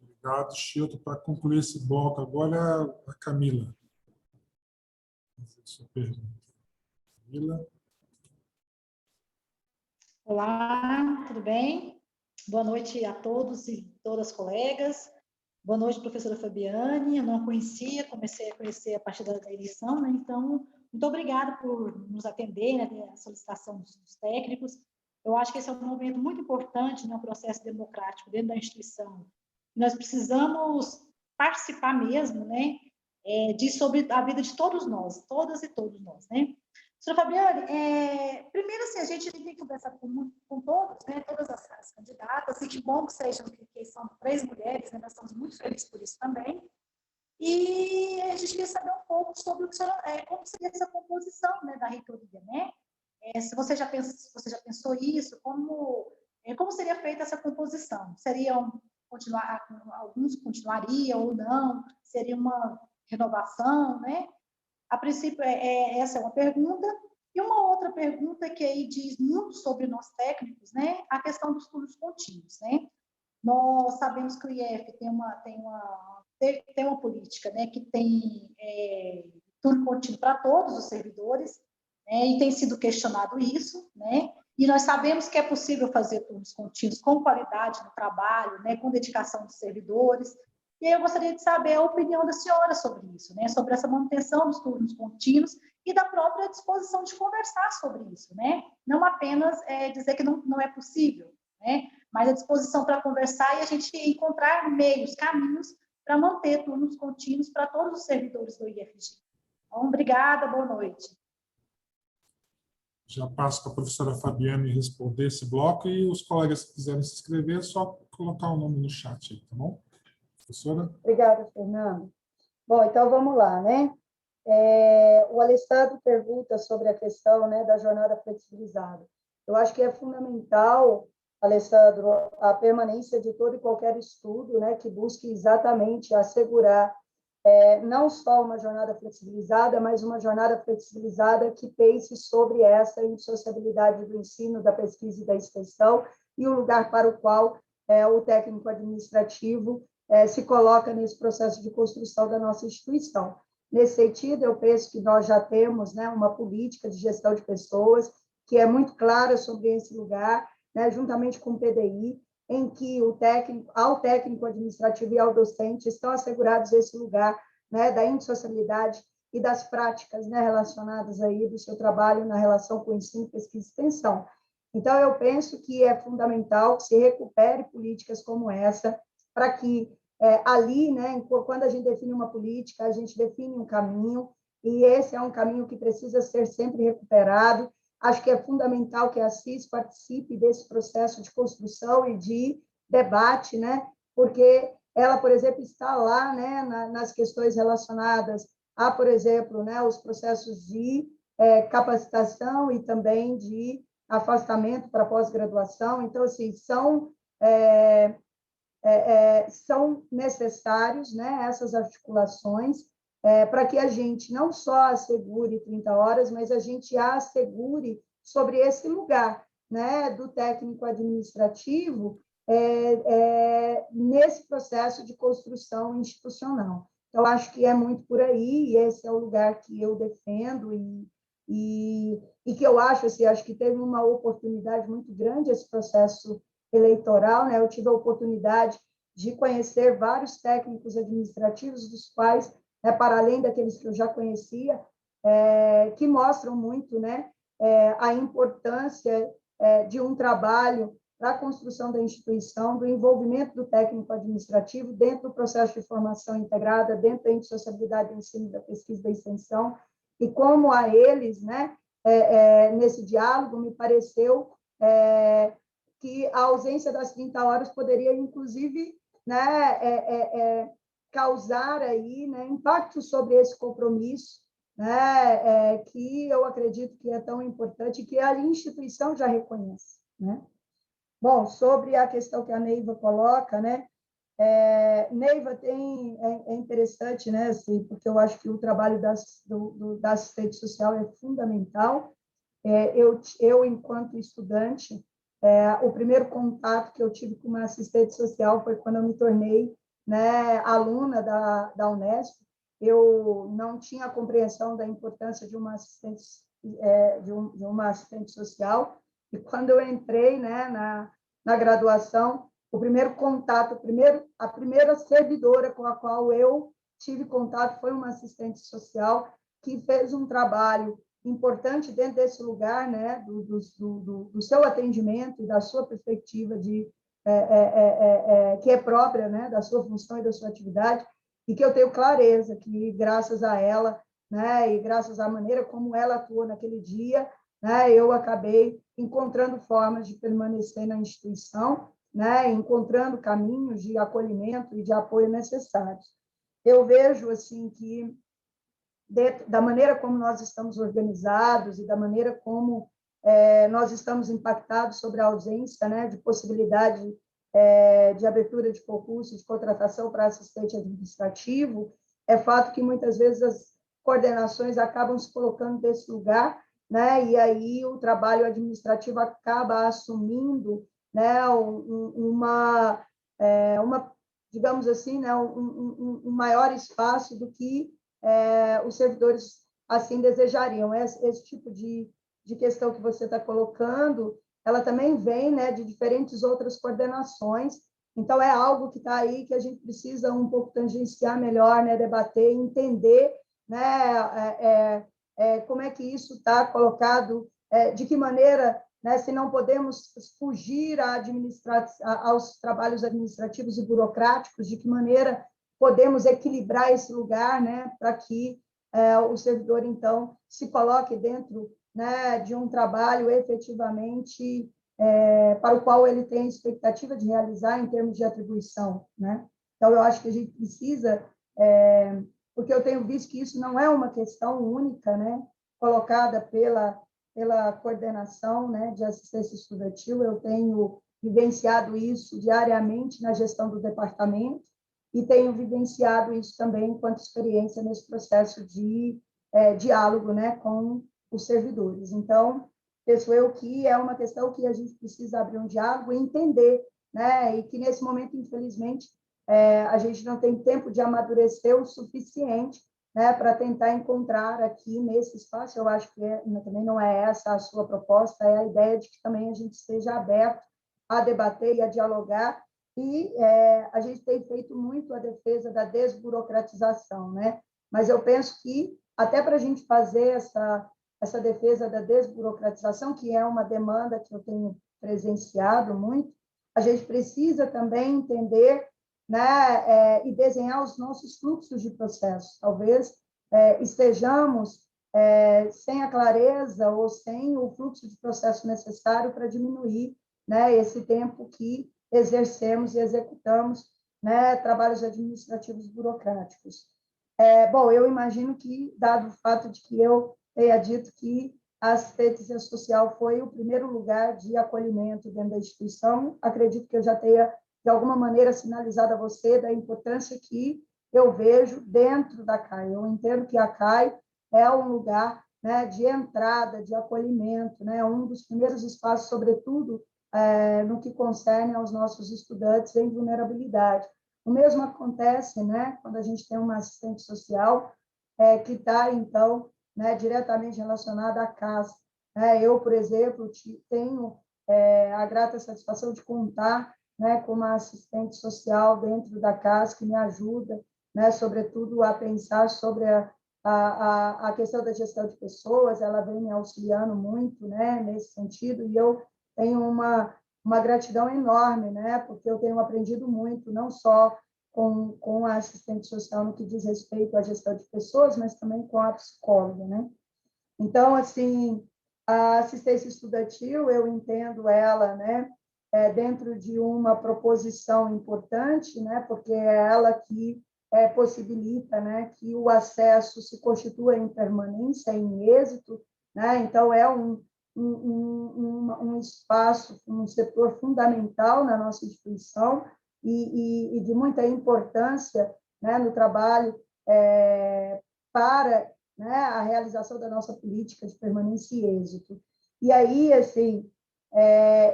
Obrigado, Chilton. Para concluir esse bloco agora, a Camila. Sua pergunta. Camila. Olá, tudo bem? Boa noite a todos e todas as colegas. Boa noite, professora Fabiane. Eu não a conhecia, comecei a conhecer a partir da eleição, né? Então, muito obrigada por nos atender, né, a solicitação dos técnicos. Eu acho que esse é um momento muito importante no processo democrático dentro da instituição. Nós precisamos participar mesmo, né, sobre a vida de todos nós, todas e todos nós, né? Professora Fabiane, primeiro, assim, a gente tem que conversar com todos, né, todas as candidatas, e que bom que sejam, que são 3 mulheres, né, nós estamos muito felizes por isso também. E a gente queria saber um pouco sobre como seria essa composição, né, da reitoria, né? Se você já pensou isso, como seria feita essa composição? Alguns continuariam ou não? Seria uma renovação, né? A princípio, essa é uma pergunta. E uma outra pergunta que aí diz muito sobre nós técnicos, né? A questão dos turnos contínuos, né? Nós sabemos que o IF tem uma política, né, que tem turno contínuo para todos os servidores, né, e tem sido questionado isso, né? E nós sabemos que é possível fazer turnos contínuos com qualidade no trabalho, né, com dedicação dos servidores. E aí eu gostaria de saber a opinião da senhora sobre isso, né, sobre essa manutenção dos turnos contínuos e da própria disposição de conversar sobre isso, né? Não apenas dizer que não é possível, né? Mas a disposição para conversar e a gente encontrar meios, caminhos para manter turnos contínuos para todos os servidores do IFG. Então, obrigada, boa noite. Já passo para a professora Fabiane responder esse bloco e os colegas que quiserem se inscrever, é só colocar o nome no chat aí, tá bom? Professora? Obrigada, Fernando. Bom, então vamos lá, né? O Alessandro pergunta sobre a questão, né, da jornada flexibilizada. Eu acho que é fundamental, Alessandro, a permanência de todo e qualquer estudo, né, que busque exatamente assegurar não só uma jornada flexibilizada, mas uma jornada flexibilizada que pense sobre essa indissociabilidade do ensino, da pesquisa e da extensão e o lugar para o qual o técnico administrativo se coloca nesse processo de construção da nossa instituição. Nesse sentido, eu penso que nós já temos, né, uma política de gestão de pessoas que é muito clara sobre esse lugar, né, juntamente com o PDI, em que ao técnico administrativo e ao docente estão assegurados esse lugar, né, da indissociabilidade e das práticas, né, relacionadas aí do seu trabalho na relação com o ensino, pesquisa e extensão. Então, eu penso que é fundamental que se recupere políticas como essa, para que ali, né, quando a gente define uma política, a gente define um caminho, e esse é um caminho que precisa ser sempre recuperado. Acho que é fundamental que a CIS participe desse processo de construção e de debate, né? Porque ela, por exemplo, está lá, né, nas questões relacionadas a, por exemplo, né, os processos de capacitação e também de afastamento para pós-graduação. Então, assim, são necessários, né, essas articulações, para que a gente não só assegure 30 horas, mas a gente assegure sobre esse lugar, né, do técnico administrativo nesse processo de construção institucional. Então, acho que é muito por aí, e esse é o lugar que eu defendo, e que eu acho que teve uma oportunidade muito grande esse processo eleitoral, né? Eu tive a oportunidade de conhecer vários técnicos administrativos, dos quais, né, para além daqueles que eu já conhecia, que mostram muito, né, a importância de um trabalho para a construção da instituição, do envolvimento do técnico administrativo dentro do processo de formação integrada, dentro da indissociabilidade do ensino, da pesquisa e da extensão, e como a eles, né, nesse diálogo, me pareceu que a ausência das 30 horas poderia, inclusive, né, causar aí, né, impacto sobre esse compromisso, né, que eu acredito que é tão importante, que a instituição já reconhece, né? Bom, sobre a questão que a Neiva coloca, né, Neiva, é interessante, né, assim, porque eu acho que o trabalho da assistente social é fundamental. Eu, enquanto estudante, o primeiro contato que eu tive com uma assistente social foi quando eu me tornei, né, aluna da Unesp. Eu não tinha a compreensão da importância de uma assistente social, e quando eu entrei, né, na graduação, o primeiro contato, a primeira servidora com a qual eu tive contato foi uma assistente social que fez um trabalho importante dentro desse lugar, né, do seu atendimento e da sua perspectiva que é própria, né, da sua função e da sua atividade, e que eu tenho clareza que, graças a ela, né, e graças à maneira como ela atuou naquele dia, né, eu acabei encontrando formas de permanecer na instituição, né, encontrando caminhos de acolhimento e de apoio necessários. Eu vejo assim que, da maneira como nós estamos organizados e da maneira como nós estamos impactados sobre a ausência, né, de possibilidade de abertura de concurso, de contratação para assistente administrativo, é fato que muitas vezes as coordenações acabam se colocando nesse lugar, né, e aí o trabalho administrativo acaba assumindo, né, uma digamos assim, né, um maior espaço do que os servidores assim desejariam. Esse tipo de questão que você está colocando, ela também vem, né, de diferentes outras coordenações. Então, é algo que está aí que a gente precisa um pouco tangenciar melhor, né, debater, entender, né, como é que isso está colocado, de que maneira, né, se não podemos fugir aos trabalhos administrativos e burocráticos, de que maneira podemos equilibrar esse lugar, né, para que o servidor, então, se coloque dentro, né, de um trabalho efetivamente para o qual ele tem expectativa de realizar em termos de atribuição, né? Então, eu acho que a gente precisa, porque eu tenho visto que isso não é uma questão única, né, colocada pela coordenação, né, de assistência estudantil. Eu tenho vivenciado isso diariamente na gestão do departamento e tenho vivenciado isso também enquanto experiência nesse processo de diálogo, né, com os servidores. Então, penso eu que é uma questão que a gente precisa abrir um diálogo e entender, né, e que nesse momento, infelizmente, a gente não tem tempo de amadurecer o suficiente, né, para tentar encontrar aqui nesse espaço. Eu acho que também não é essa a sua proposta, é a ideia de que também a gente esteja aberto a debater e a dialogar, e a gente tem feito muito a defesa da desburocratização, né? Mas eu penso que, até para a gente fazer essa defesa da desburocratização, que é uma demanda que eu tenho presenciado muito, a gente precisa também entender, né, e desenhar os nossos fluxos de processo. Talvez estejamos sem a clareza ou sem o fluxo de processo necessário para diminuir, né, esse tempo que exercemos e executamos, né, trabalhos administrativos burocráticos. Bom, eu imagino que, dado o fato de que eu tenha dito que a assistência social foi o primeiro lugar de acolhimento dentro da instituição, acredito que eu já tenha, de alguma maneira, sinalizado a você da importância que eu vejo dentro da CAI. Eu entendo que a CAI é um lugar, né, de entrada, de acolhimento, né, um dos primeiros espaços, sobretudo, no que concerne aos nossos estudantes em vulnerabilidade. O mesmo acontece, né, quando a gente tem uma assistente social que está, então, né, diretamente relacionada à CAS. Eu, por exemplo, tenho a grata satisfação de contar, né, com uma assistente social dentro da CAS que me ajuda, né, sobretudo, a pensar sobre a questão da gestão de pessoas. Ela vem me auxiliando muito, né, nesse sentido, e eu tenho uma gratidão enorme, né, porque eu tenho aprendido muito, não só com a assistente social no que diz respeito à gestão de pessoas, mas também com a psicóloga, né? Então, assim, a assistência estudantil, eu entendo ela, né, dentro de uma proposição importante, né, porque é ela que possibilita, né, que o acesso se constitua em permanência, em êxito, né? Então, é um espaço, um setor fundamental na nossa instituição, e de muita importância, né, no trabalho para, né, a realização da nossa política de permanência e êxito. E aí, assim,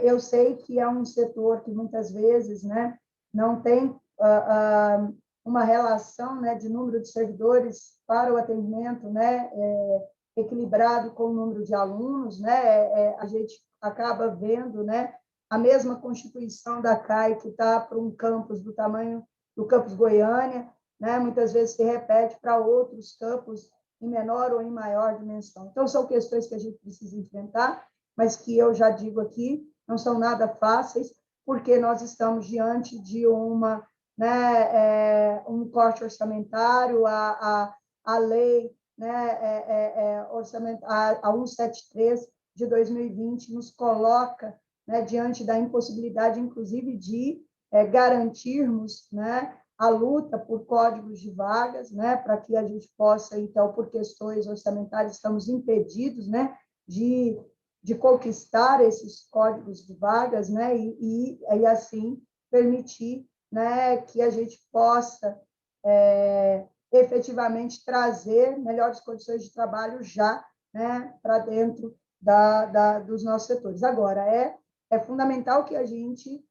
eu sei que é um setor que muitas vezes, né, não tem uma relação, né, de número de servidores para o atendimento, né, equilibrado com o número de alunos, né, a gente acaba vendo, né, a mesma constituição da CAI que está para um campus do tamanho do campus Goiânia, né, muitas vezes se repete para outros campos em menor ou em maior dimensão. Então, são questões que a gente precisa enfrentar, mas que eu já digo aqui, não são nada fáceis, porque nós estamos diante de uma, né, um corte orçamentário, a lei, né, a 173 de 2020 nos coloca, né, diante da impossibilidade, inclusive, de garantirmos, né, a luta por códigos de vagas, né, para que a gente possa, então, por questões orçamentárias, estamos impedidos, né, de conquistar esses códigos de vagas, né, e assim permitir, né, que a gente possa efetivamente trazer melhores condições de trabalho já, né, para dentro dos nossos setores. Agora, é fundamental que a gente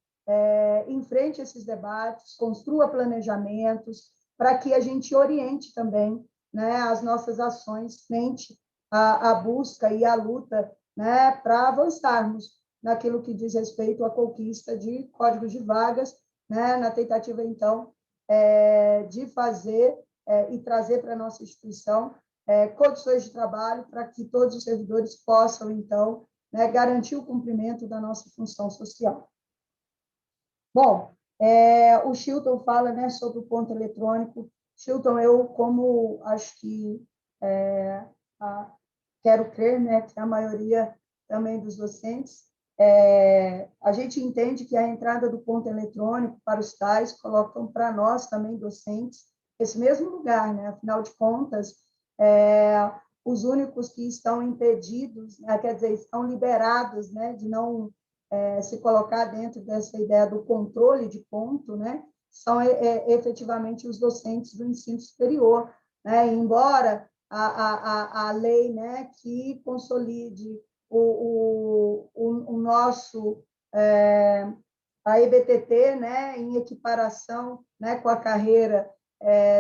enfrente esses debates, construa planejamentos, para que a gente oriente também, né, as nossas ações frente à busca e à luta, né, para avançarmos naquilo que diz respeito à conquista de códigos de vagas, né, na tentativa, então, de fazer e trazer para a nossa instituição condições de trabalho para que todos os servidores possam, então, né, garantir o cumprimento da nossa função social. Bom, o Chilton fala, né, sobre o ponto eletrônico. Chilton, eu, como acho que quero crer, né, que a maioria também dos docentes, a gente entende que a entrada do ponto eletrônico para os tais colocam para nós também, docentes, esse mesmo lugar, né? Afinal de contas, os únicos que estão impedidos, quer dizer, estão liberados, né, de não se colocar dentro dessa ideia do controle de ponto, né, são efetivamente os docentes do ensino superior, né? Embora a lei, né, que consolide o nosso a EBTT, né, em equiparação, né, com a carreira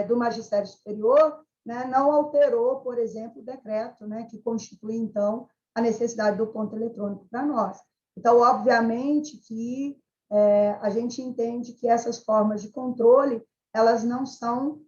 do magistério superior, né, não alterou, por exemplo, o decreto, né, que constitui, então, a necessidade do ponto eletrônico para nós. Então, obviamente que a gente entende que essas formas de controle, elas não são,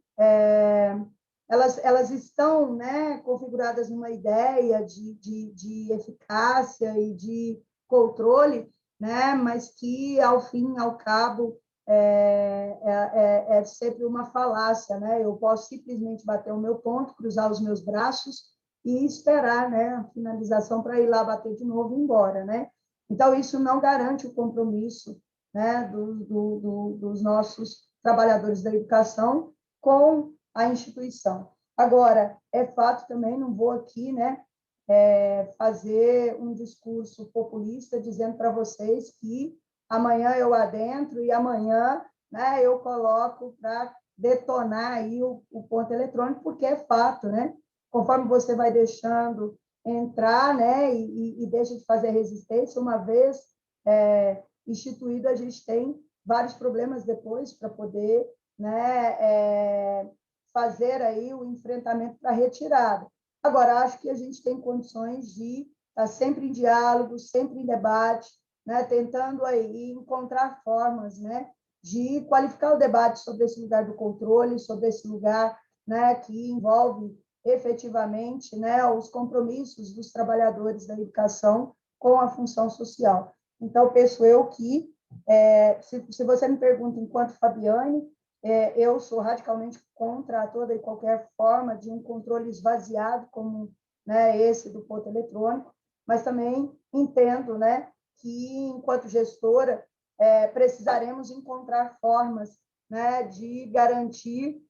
elas estão, né, configuradas numa ideia de eficácia e de controle, né, mas que, ao fim e ao cabo, é sempre uma falácia, né? Eu posso simplesmente bater o meu ponto, cruzar os meus braços e esperar, né, a finalização para ir lá bater de novo e ir embora, né? Então, isso não garante o compromisso, né, dos nossos trabalhadores da educação com a instituição. Agora, é fato também, não vou aqui, né, fazer um discurso populista dizendo para vocês que amanhã eu adentro e amanhã, né, eu coloco para detonar aí o ponto eletrônico, porque é fato, né? Conforme você vai deixando entrar, né, e deixa de fazer resistência, uma vez instituído, a gente tem vários problemas depois para poder, né, fazer aí o enfrentamento para a retirada. Agora, acho que a gente tem condições de estar sempre em diálogo, sempre em debate, né, tentando aí encontrar formas, né, de qualificar o debate sobre esse lugar do controle, sobre esse lugar, né, que envolve efetivamente, né, os compromissos dos trabalhadores da educação com a função social. Então, penso eu que, se você me pergunta enquanto Fabiane, eu sou radicalmente contra toda e qualquer forma de um controle esvaziado, como, né, esse do ponto eletrônico, mas também entendo, né, que, enquanto gestora, precisaremos encontrar formas, né, de garantir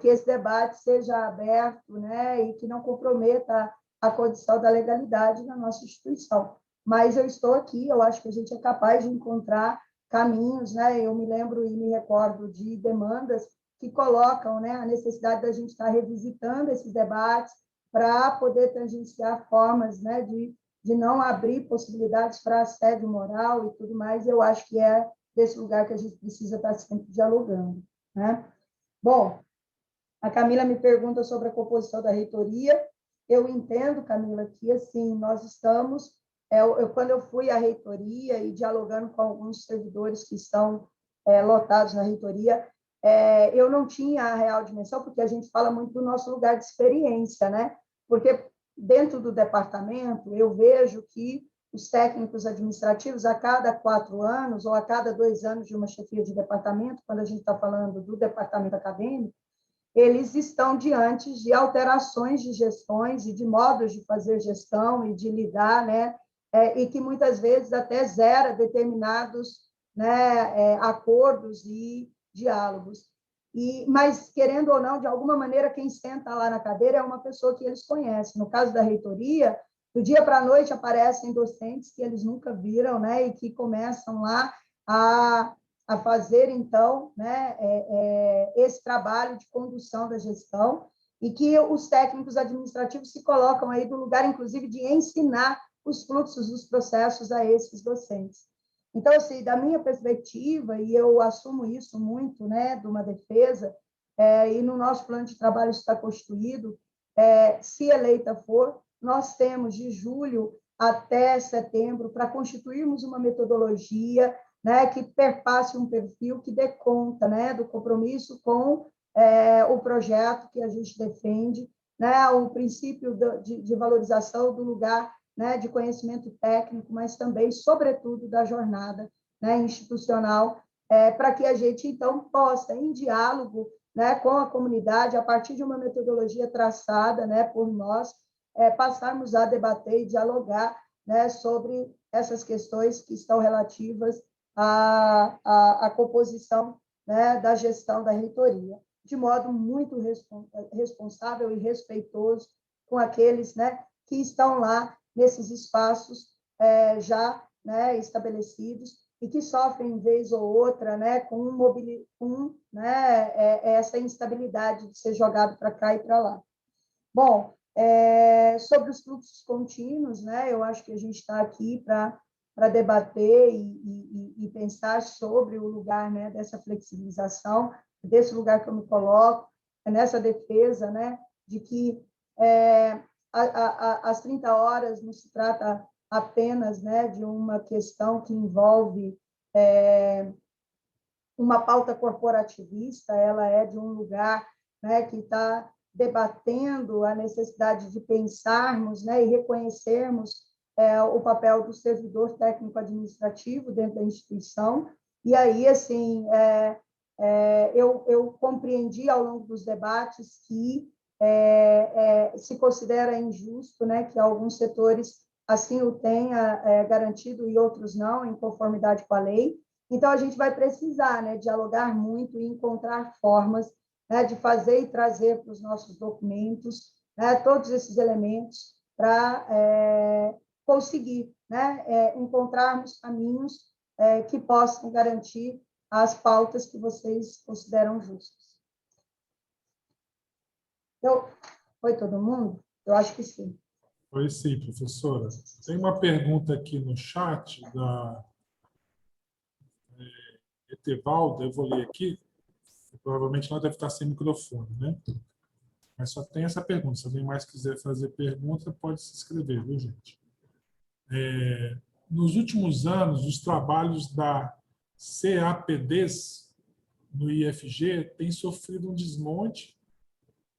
que esse debate seja aberto, né, e que não comprometa a condição da legalidade na nossa instituição. Mas eu estou aqui, eu acho que a gente é capaz de encontrar caminhos, né? Eu me lembro e me recordo de demandas que colocam, né, a necessidade da gente estar revisitando esses debates para poder tangenciar formas, né, de não abrir possibilidades para assédio moral e tudo mais. Eu acho que é desse lugar que a gente precisa estar sempre dialogando, né? Bom, a Camila me pergunta sobre a composição da reitoria. Eu entendo, Camila, que assim nós estamos. Quando eu fui à reitoria e dialogando com alguns servidores que estão lotados na reitoria, eu não tinha a real dimensão, porque a gente fala muito do nosso lugar de experiência, né? Porque dentro do departamento eu vejo que os técnicos administrativos, a cada 4 anos ou a cada 2 anos de uma chefia de departamento, quando a gente está falando do departamento acadêmico, eles estão diante de alterações de gestões e de modos de fazer gestão e de lidar, né? E que muitas vezes até zera determinados, né, acordos e diálogos. Mas, querendo ou não, de alguma maneira, quem senta lá na cadeira é uma pessoa que eles conhecem. No caso da reitoria, do dia para a noite aparecem docentes que eles nunca viram, né, e que começam lá a fazer, então, né, esse trabalho de condução da gestão, e que os técnicos administrativos se colocam aí do lugar, inclusive, de ensinar os fluxos dos processos a esses docentes. Então, assim, da minha perspectiva, e eu assumo isso muito, né, de uma defesa, e no nosso plano de trabalho está constituído, se eleita for, nós temos de julho até setembro para constituirmos uma metodologia, né, que perpasse um perfil que dê conta, né, do compromisso com o projeto que a gente defende, né, o princípio de valorização do lugar, né, de conhecimento técnico, mas também, sobretudo, da jornada, né, institucional, para que a gente, então, possa, em diálogo, né, com a comunidade, a partir de uma metodologia traçada, né, por nós, passarmos a debater e dialogar, né, sobre essas questões que estão relativas à composição, né, da gestão da reitoria, de modo muito responsável e respeitoso com aqueles, né, que estão lá nesses espaços já, né, estabelecidos e que sofrem, vez ou outra, né, com essa instabilidade de ser jogado para cá e para lá. Bom, sobre os fluxos contínuos, né, eu acho que a gente está aqui para debater e pensar sobre o lugar, né, dessa flexibilização, desse lugar que eu me coloco, nessa defesa, né, de que as 30 horas não se trata apenas, né, de uma questão que envolve uma pauta corporativista, ela é de um lugar, né, que está debatendo a necessidade de pensarmos, né, e reconhecermos o papel do servidor técnico-administrativo dentro da instituição. E aí, assim, eu compreendi ao longo dos debates que se considera injusto, né, que alguns setores assim o tenha garantido e outros não, em conformidade com a lei. Então, a gente vai precisar, né, dialogar muito e encontrar formas, né, de fazer e trazer para os nossos documentos, né, todos esses elementos para conseguir, né, encontrarmos caminhos que possam garantir as pautas que vocês consideram justas. Então, foi todo mundo? Eu acho que sim. Foi sim, professora. Tem uma pergunta aqui no chat da Etevalda, eu vou ler aqui. Provavelmente ela deve estar sem microfone, né? Mas só tem essa pergunta. Se alguém mais quiser fazer pergunta, pode se inscrever, viu, gente? Nos últimos anos, os trabalhos da CAPDs no IFG têm sofrido um desmonte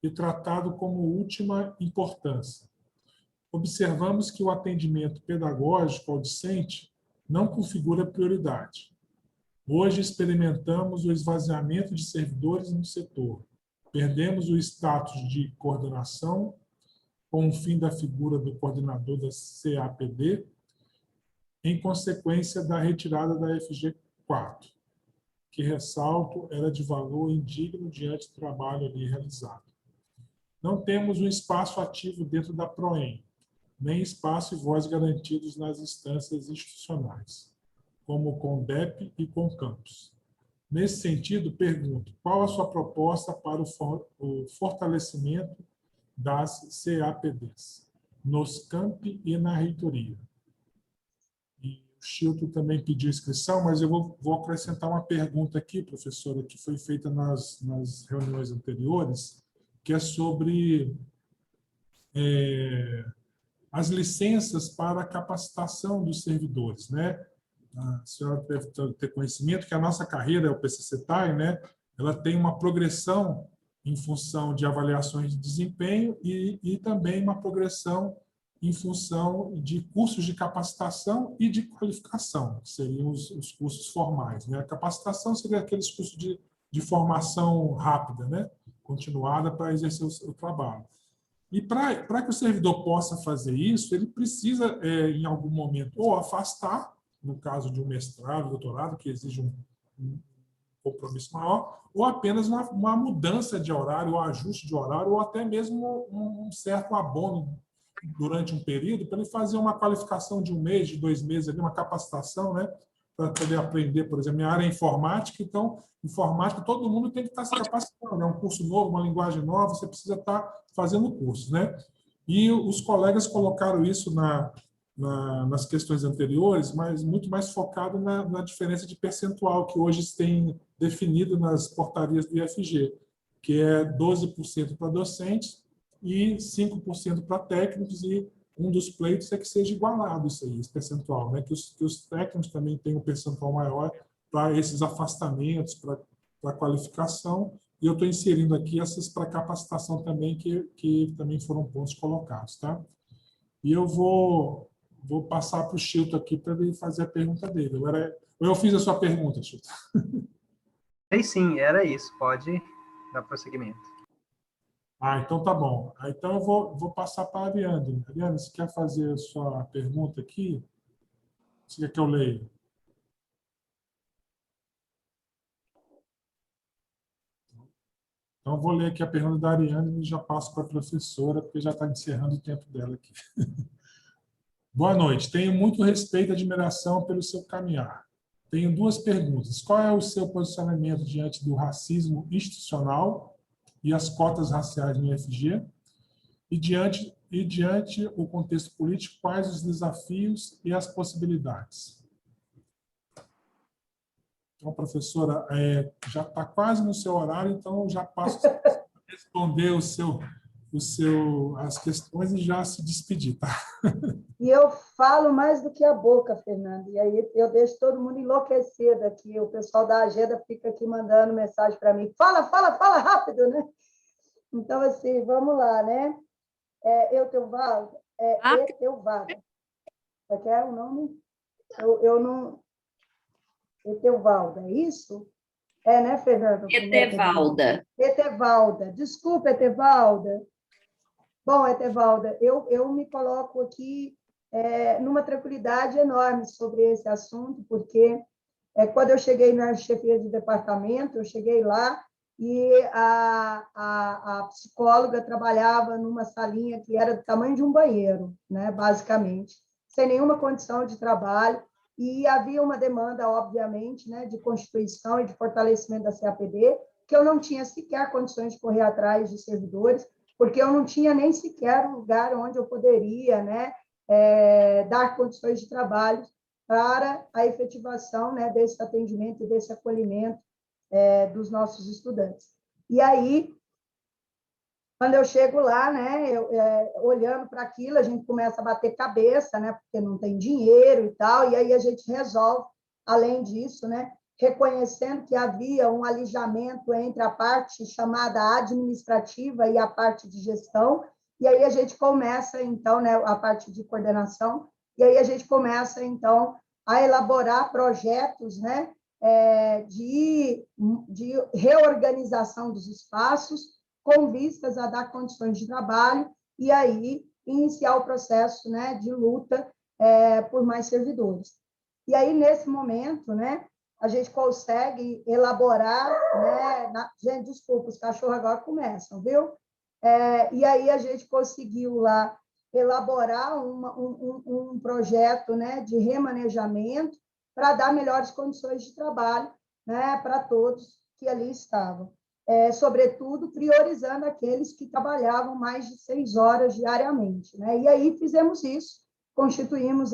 e tratado como última importância. Observamos que o atendimento pedagógico ao discente não configura prioridade. Hoje experimentamos o esvaziamento de servidores no setor. Perdemos o status de coordenação com o fim da figura do coordenador da CAPD, em consequência da retirada da FG 4, que, ressalto, era de valor indigno diante do trabalho ali realizado. Não temos um espaço ativo dentro da PROEM, nem espaço e voz garantidos nas instâncias institucionais. como com o DEP e com o campus. Nesse sentido, pergunto, qual a sua proposta para o fortalecimento das CAPDs, nos campi e na reitoria? E o Chilton também pediu inscrição, mas eu vou acrescentar uma pergunta aqui, professora, que foi feita nas reuniões anteriores, que é sobre as licenças para a capacitação dos servidores, né? A senhora deve ter conhecimento que a nossa carreira, o PCCTAI, né? Ela tem uma progressão em função de avaliações de desempenho e também uma progressão em função de cursos de capacitação e de qualificação, que seriam os cursos formais, né? A capacitação seria aqueles cursos de formação rápida, né? Continuada para exercer o trabalho. E para que o servidor possa fazer isso, ele precisa, em algum momento, ou afastar, no caso de um mestrado, doutorado, que exige um compromisso maior, ou apenas uma mudança de horário, ou ajuste de horário, ou até mesmo um certo abono durante um período, para ele fazer uma qualificação de 1 mês, de 2 meses, ali, uma capacitação, né? Para poder aprender, por exemplo, minha área é informática, então, informática, todo mundo tem que estar se capacitando, é um curso novo, uma linguagem nova, você precisa estar fazendo curso, né? E os colegas colocaram isso nas questões anteriores, mas muito mais focado na diferença de percentual que hoje se tem definido nas portarias do IFG, que é 12% para docentes e 5% para técnicos, e um dos pleitos é que seja igualado isso aí, esse percentual, né? Que os técnicos também tenham um percentual maior para esses afastamentos, para a qualificação, e eu estou inserindo aqui essas para capacitação também, que também foram pontos colocados, tá? E eu vou passar para o Chilton aqui para ele fazer a pergunta dele. Eu fiz a sua pergunta, Chilton. Sim, era isso. Pode dar prosseguimento. Então tá bom. Então eu vou passar para a Ariane. Ariane, você quer fazer a sua pergunta aqui? Você quer que eu leia? Então eu vou ler aqui a pergunta da Ariane e já passo para a professora, porque já está encerrando o tempo dela aqui. Boa noite. Tenho muito respeito e admiração pelo seu caminhar. Tenho 2 perguntas. Qual é o seu posicionamento diante do racismo institucional e as cotas raciais no IFG? E diante o contexto político, quais os desafios e as possibilidades? Então, professora, já está quase no seu horário, então já passo a responder as questões e já se despedir, tá? E eu falo mais do que a boca, Fernando, e aí eu deixo todo mundo enlouquecido aqui, o pessoal da agenda fica aqui mandando mensagem para mim, fala rápido, né? Então, assim, vamos lá, né? Etevalda, Etevalda. Qual é o nome? Eu não... Etevalda, é isso? Né, Fernando? Etevalda. Etevalda. Desculpa, Etevalda. Bom, Etevalda, eu me coloco aqui numa tranquilidade enorme sobre esse assunto, porque quando eu cheguei na chefia de departamento, eu cheguei lá e a psicóloga trabalhava numa salinha que era do tamanho de um banheiro, né, basicamente, sem nenhuma condição de trabalho, e havia uma demanda, obviamente, né, de constituição e de fortalecimento da CAPD, que eu não tinha sequer condições de correr atrás de servidores, porque eu não tinha nem sequer um lugar onde eu poderia, né, dar condições de trabalho para a efetivação, né, desse atendimento e desse acolhimento dos nossos estudantes. E aí, quando eu chego lá, né, olhando para aquilo, a gente começa a bater cabeça, né, porque não tem dinheiro e tal, e aí a gente resolve, além disso, né, reconhecendo que havia um alijamento entre a parte chamada administrativa e a parte de gestão, e aí a gente começa, então, né, a parte de coordenação, e aí a gente começa, então, a elaborar projetos, né, de reorganização dos espaços, com vistas a dar condições de trabalho, e aí iniciar o processo, né, de luta por mais servidores. E aí, nesse momento, né, a gente consegue elaborar, né, gente, desculpa, os cachorros agora começam, viu? E aí a gente conseguiu lá elaborar um projeto, né, de remanejamento para dar melhores condições de trabalho, né, para todos que ali estavam. Sobretudo, priorizando aqueles que trabalhavam mais de 6 horas diariamente, né? E aí fizemos isso, constituímos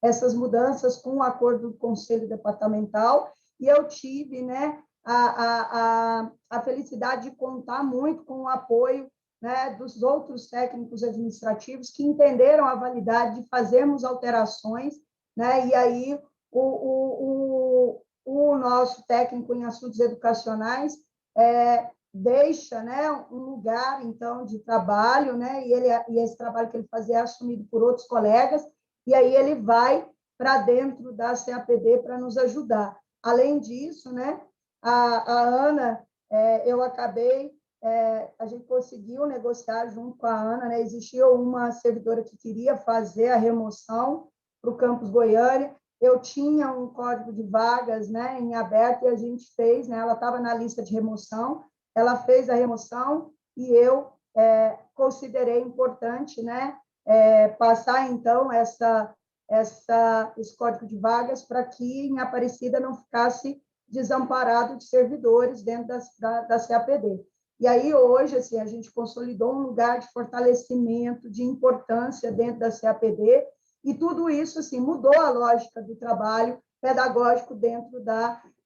essas mudanças com o acordo do Conselho Departamental, e eu tive, né, a felicidade de contar muito com o apoio, né, dos outros técnicos administrativos que entenderam a validade de fazermos alterações, né? E aí o nosso técnico em assuntos educacionais deixa, né, um lugar, então, de trabalho, né, e esse trabalho que ele fazia é assumido por outros colegas, e aí ele vai para dentro da CAPD para nos ajudar. Além disso, né, a Ana, eu acabei, a gente conseguiu negociar junto com a Ana, né, existia uma servidora que queria fazer a remoção para o campus Goiânia, eu tinha um código de vagas, né, em aberto, e a gente fez, né, ela estava na lista de remoção, ela fez a remoção, e eu considerei importante, né, passar, então, esse código de vagas para que em Aparecida não ficasse desamparado de servidores dentro da CAPD. E aí, hoje, assim, a gente consolidou um lugar de fortalecimento, de importância dentro da CAPD, e tudo isso, assim, mudou a lógica do trabalho pedagógico dentro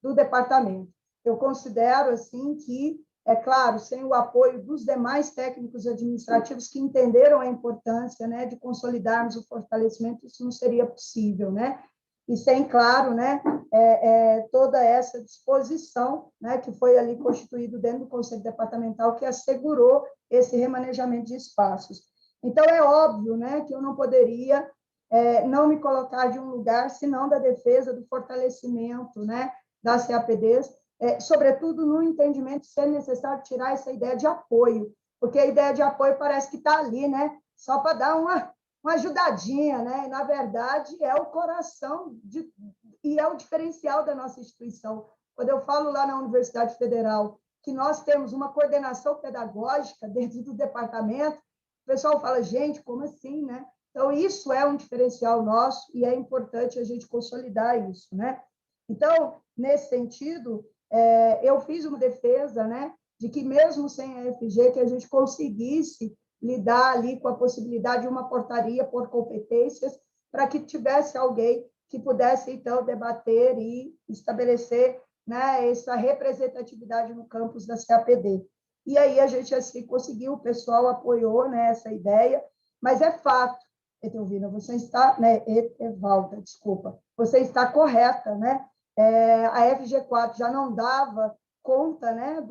do departamento. Eu considero, assim, que, é claro, sem o apoio dos demais técnicos administrativos que entenderam a importância, né, de consolidarmos o fortalecimento, isso não seria possível, né? E sem, claro, né, toda essa disposição, né, que foi ali constituído dentro do Conselho Departamental, que assegurou esse remanejamento de espaços. Então, é óbvio, né, que eu não poderia não me colocar de um lugar, senão da defesa do fortalecimento, né, das CAPDs, sobretudo no entendimento de ser necessário tirar essa ideia de apoio, porque a ideia de apoio parece que está ali, né, só para dar uma ajudadinha, né, e, na verdade, é o coração e é o diferencial da nossa instituição. Quando eu falo lá na Universidade Federal que nós temos uma coordenação pedagógica dentro do departamento, o pessoal fala, gente, como assim, né? Então, isso é um diferencial nosso e é importante a gente consolidar isso, né? Então, nesse sentido, eu fiz uma defesa, né, de que mesmo sem a FG, que a gente conseguisse lidar ali com a possibilidade de uma portaria por competências para que tivesse alguém que pudesse, então, debater e estabelecer, né, essa representatividade no campus da CAPD. E aí a gente assim conseguiu, o pessoal apoiou, né, essa ideia, mas é fato, Etelvina, você está, né, Evalda, desculpa, você está correta, né? A FG4 já não dava conta, né,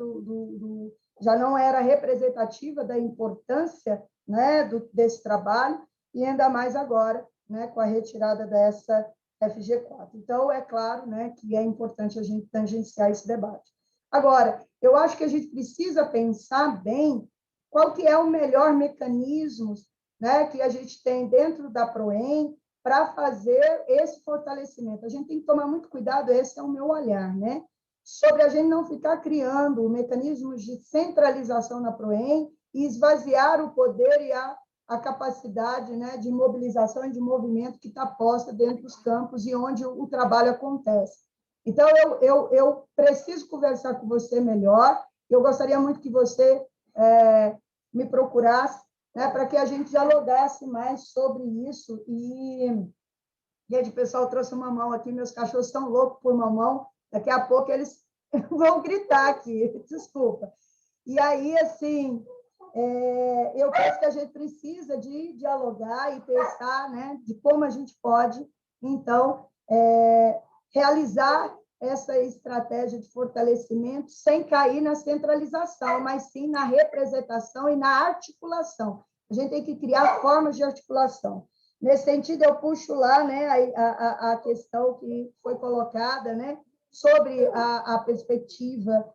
já não era representativa da importância, né, desse trabalho, e ainda mais agora, né, com a retirada dessa FG4. Então, é claro, né, que é importante a gente tangenciar esse debate. Agora, eu acho que a gente precisa pensar bem qual que é o melhor mecanismo, né, que a gente tem dentro da PROEM para fazer esse fortalecimento. A gente tem que tomar muito cuidado, esse é o meu olhar, né, sobre a gente não ficar criando mecanismos de centralização na PROEM e esvaziar o poder e a capacidade, né, de mobilização e de movimento que está posta dentro dos campos e onde o trabalho acontece. Então, eu preciso conversar com você melhor, eu gostaria muito que você me procurasse, né, para que a gente dialogasse mais sobre isso. Gente, o pessoal trouxe uma mamão aqui, meus cachorros estão loucos por mamão, daqui a pouco eles vão gritar aqui, desculpa. E aí, assim, eu penso que a gente precisa de dialogar e pensar, né, de como a gente pode, então, realizar essa estratégia de fortalecimento sem cair na centralização, mas sim na representação e na articulação. A gente tem que criar formas de articulação. Nesse sentido, eu puxo lá, né, a questão que foi colocada, né, sobre a perspectiva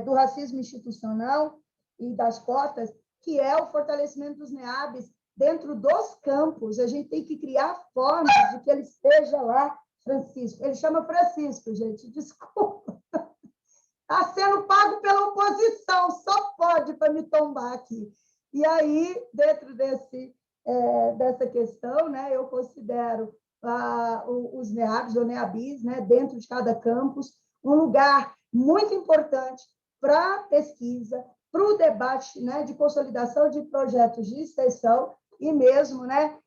do racismo institucional e das cotas, que é o fortalecimento dos NEABs dentro dos campos. A gente tem que criar formas de que ele esteja lá, Francisco. Ele chama Francisco, gente, desculpa. Está sendo pago pela oposição, só pode para me tombar aqui. E aí, dentro dessa questão, né, eu considero os NEABs ou NEABIs, né, dentro de cada campus, um lugar muito importante para a pesquisa, para o debate, né, de consolidação de projetos de extensão e mesmo, né,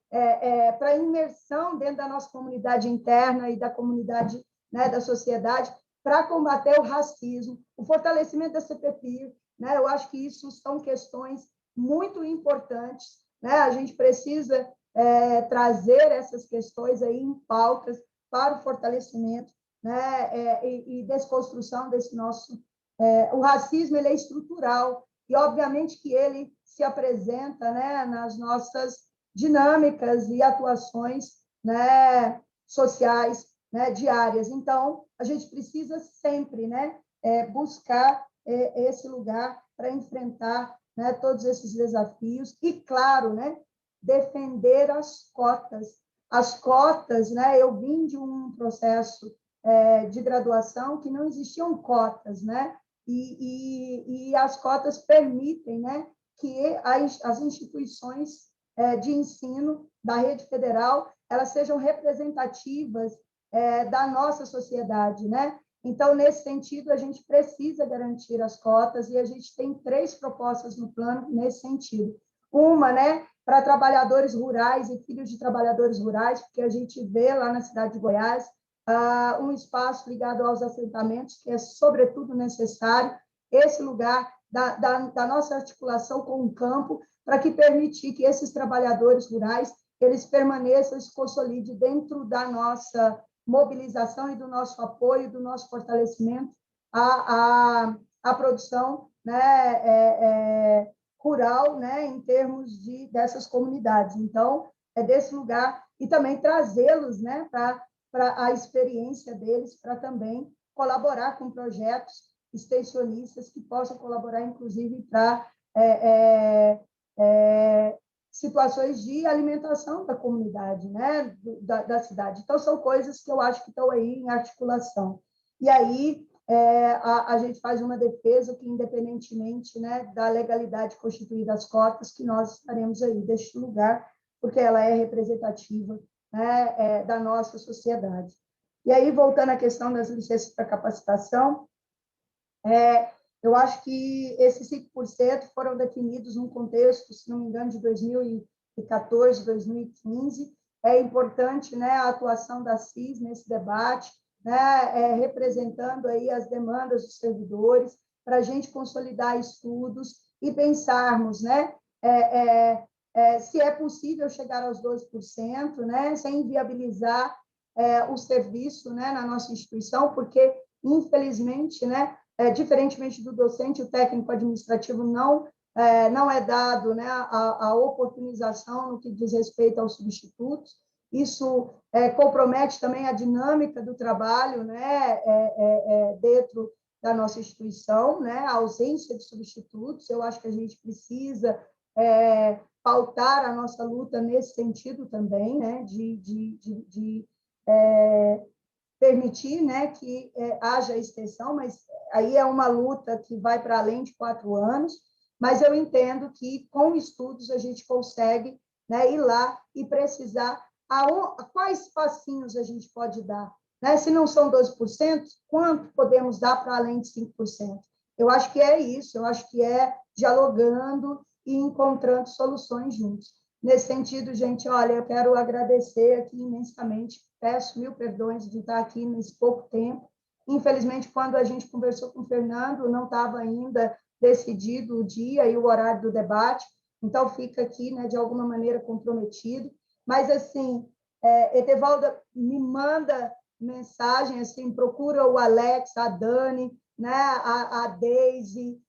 para a imersão dentro da nossa comunidade interna e da comunidade, né, da sociedade, para combater o racismo, o fortalecimento da CPPIR, né, eu acho que isso são questões muito importantes, né, a gente precisa trazer essas questões aí em pautas para o fortalecimento, né, e desconstrução desse nosso... o racismo ele é estrutural e, obviamente, que ele se apresenta, né, nas nossas dinâmicas e atuações, né, sociais, né, diárias. Então, a gente precisa sempre, né, buscar esse lugar para enfrentar, né, todos esses desafios e, claro, né, defender as cotas. As cotas, né, eu vim de um processo de graduação que não existiam cotas, né, e as cotas permitem, né, que as instituições de ensino da rede federal elas sejam representativas da nossa sociedade, né? Então, nesse sentido, a gente precisa garantir as cotas e a gente tem 3 propostas no plano nesse sentido. Uma, né, para trabalhadores rurais e filhos de trabalhadores rurais, porque a gente vê lá na cidade de Goiás um espaço ligado aos assentamentos, que é, sobretudo, necessário, esse lugar da nossa articulação com o campo, para que permitir que esses trabalhadores rurais eles permaneçam e se consolidem dentro da nossa mobilização e do nosso apoio, do nosso fortalecimento à produção, né, rural, né, em termos dessas comunidades. Então, é desse lugar, e também trazê-los, né, para a experiência deles, para também colaborar com projetos extensionistas que possam colaborar, inclusive, para situações de alimentação da comunidade, né, da cidade. Então, são coisas que eu acho que estão aí em articulação. E aí, a gente faz uma defesa que, independentemente, né, da legalidade constituída das cotas, que nós estaremos aí deste lugar, porque ela é representativa, né, da nossa sociedade. E aí, voltando à questão das licenças para capacitação, eu acho que esses 5% foram definidos num contexto, se não me engano, de 2014, 2015. É importante, né, a atuação da CIS nesse debate, né, representando aí as demandas dos servidores, para a gente consolidar estudos e pensarmos, né, se é possível chegar aos 2%, né, sem inviabilizar o serviço, né, na nossa instituição, porque, infelizmente, né, diferentemente do docente, o técnico administrativo não é dado, né, a oportunização no que diz respeito aos substitutos. Isso compromete também a dinâmica do trabalho, né, dentro da nossa instituição, né, a ausência de substitutos. Eu acho que a gente precisa pautar a nossa luta nesse sentido também, né, de permitir, né, que haja extensão, mas aí é uma luta que vai para além de 4 anos, mas eu entendo que com estudos a gente consegue, né, ir lá e precisar quais passinhos a gente pode dar, né? Se não são 12%, quanto podemos dar para além de 5%? Eu acho que é isso, eu acho que é dialogando e encontrando soluções juntos. Nesse sentido, gente, olha, eu quero agradecer aqui imensamente, peço 1000 perdões de estar aqui nesse pouco tempo. Infelizmente, quando a gente conversou com o Fernando, não estava ainda decidido o dia e o horário do debate, então fica aqui, né, de alguma maneira comprometido. Mas, assim, Etevalda me manda mensagem, assim, procura o Alex, a Dani, né, a Deise,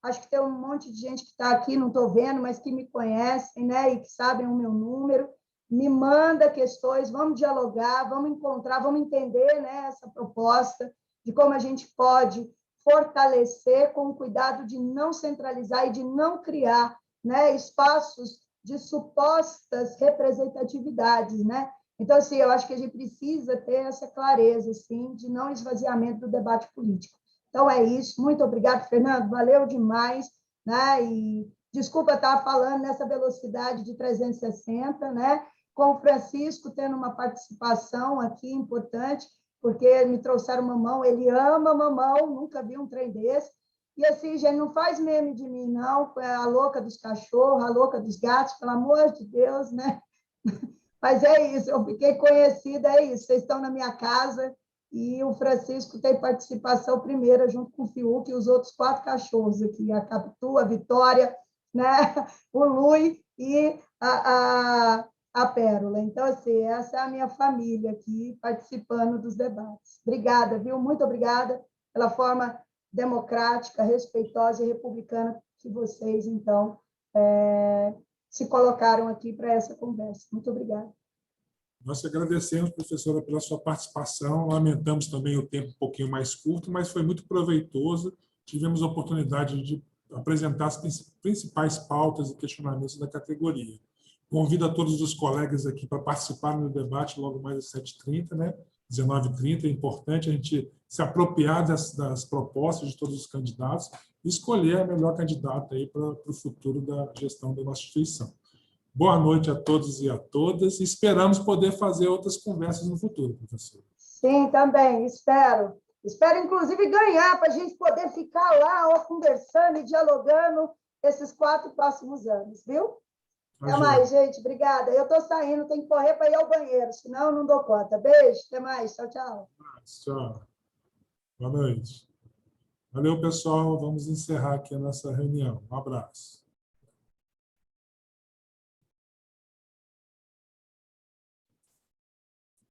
acho que tem um monte de gente que está aqui, não estou vendo, mas que me conhecem, né, e que sabem o meu número. Me manda questões, vamos dialogar, vamos encontrar, vamos entender, né, essa proposta de como a gente pode fortalecer com o cuidado de não centralizar e de não criar, né, espaços de supostas representatividades, né? Então, assim, eu acho que a gente precisa ter essa clareza, assim, de não esvaziamento do debate político. Então, é isso. Muito obrigado, Fernando. Valeu demais, né? E desculpa estar falando nessa velocidade de 360, né? com o Francisco tendo uma participação aqui importante, porque me trouxeram mamão, ele ama mamão, nunca vi um trem desse. E assim, gente, não faz meme de mim, não, é a louca dos cachorros, a louca dos gatos, pelo amor de Deus, né? Mas é isso, eu fiquei conhecida, é isso, vocês estão na minha casa e o Francisco tem participação primeira, junto com o Fiuk e os outros 4 cachorros aqui, a Capitu, a Vitória, né? O Lui e a Pérola. Então, assim, essa é a minha família aqui participando dos debates. Obrigada, viu? Muito obrigada pela forma democrática, respeitosa e republicana que vocês, então, se colocaram aqui para essa conversa. Muito obrigada. Nós agradecemos, professora, pela sua participação. Lamentamos também o tempo um pouquinho mais curto, mas foi muito proveitoso. Tivemos a oportunidade de apresentar as principais pautas e questionamentos da categoria. Convido a todos os colegas aqui para participarem do debate logo mais às 7h30, né? 19h30. É importante a gente se apropriar das propostas de todos os candidatos e escolher a melhor candidata aí para o futuro da gestão da nossa instituição. Boa noite a todos e a todas. Esperamos poder fazer outras conversas no futuro, professor. Sim, também, espero. Espero, inclusive, ganhar para a gente poder ficar lá ó, conversando e dialogando esses 4 próximos anos, viu? Até mais, gente. Obrigada. Eu estou saindo, tenho que correr para ir ao banheiro, senão eu não dou conta. Beijo, até mais. Tchau, tchau. Tchau. Boa noite. Valeu, pessoal. Vamos encerrar aqui a nossa reunião. Um abraço.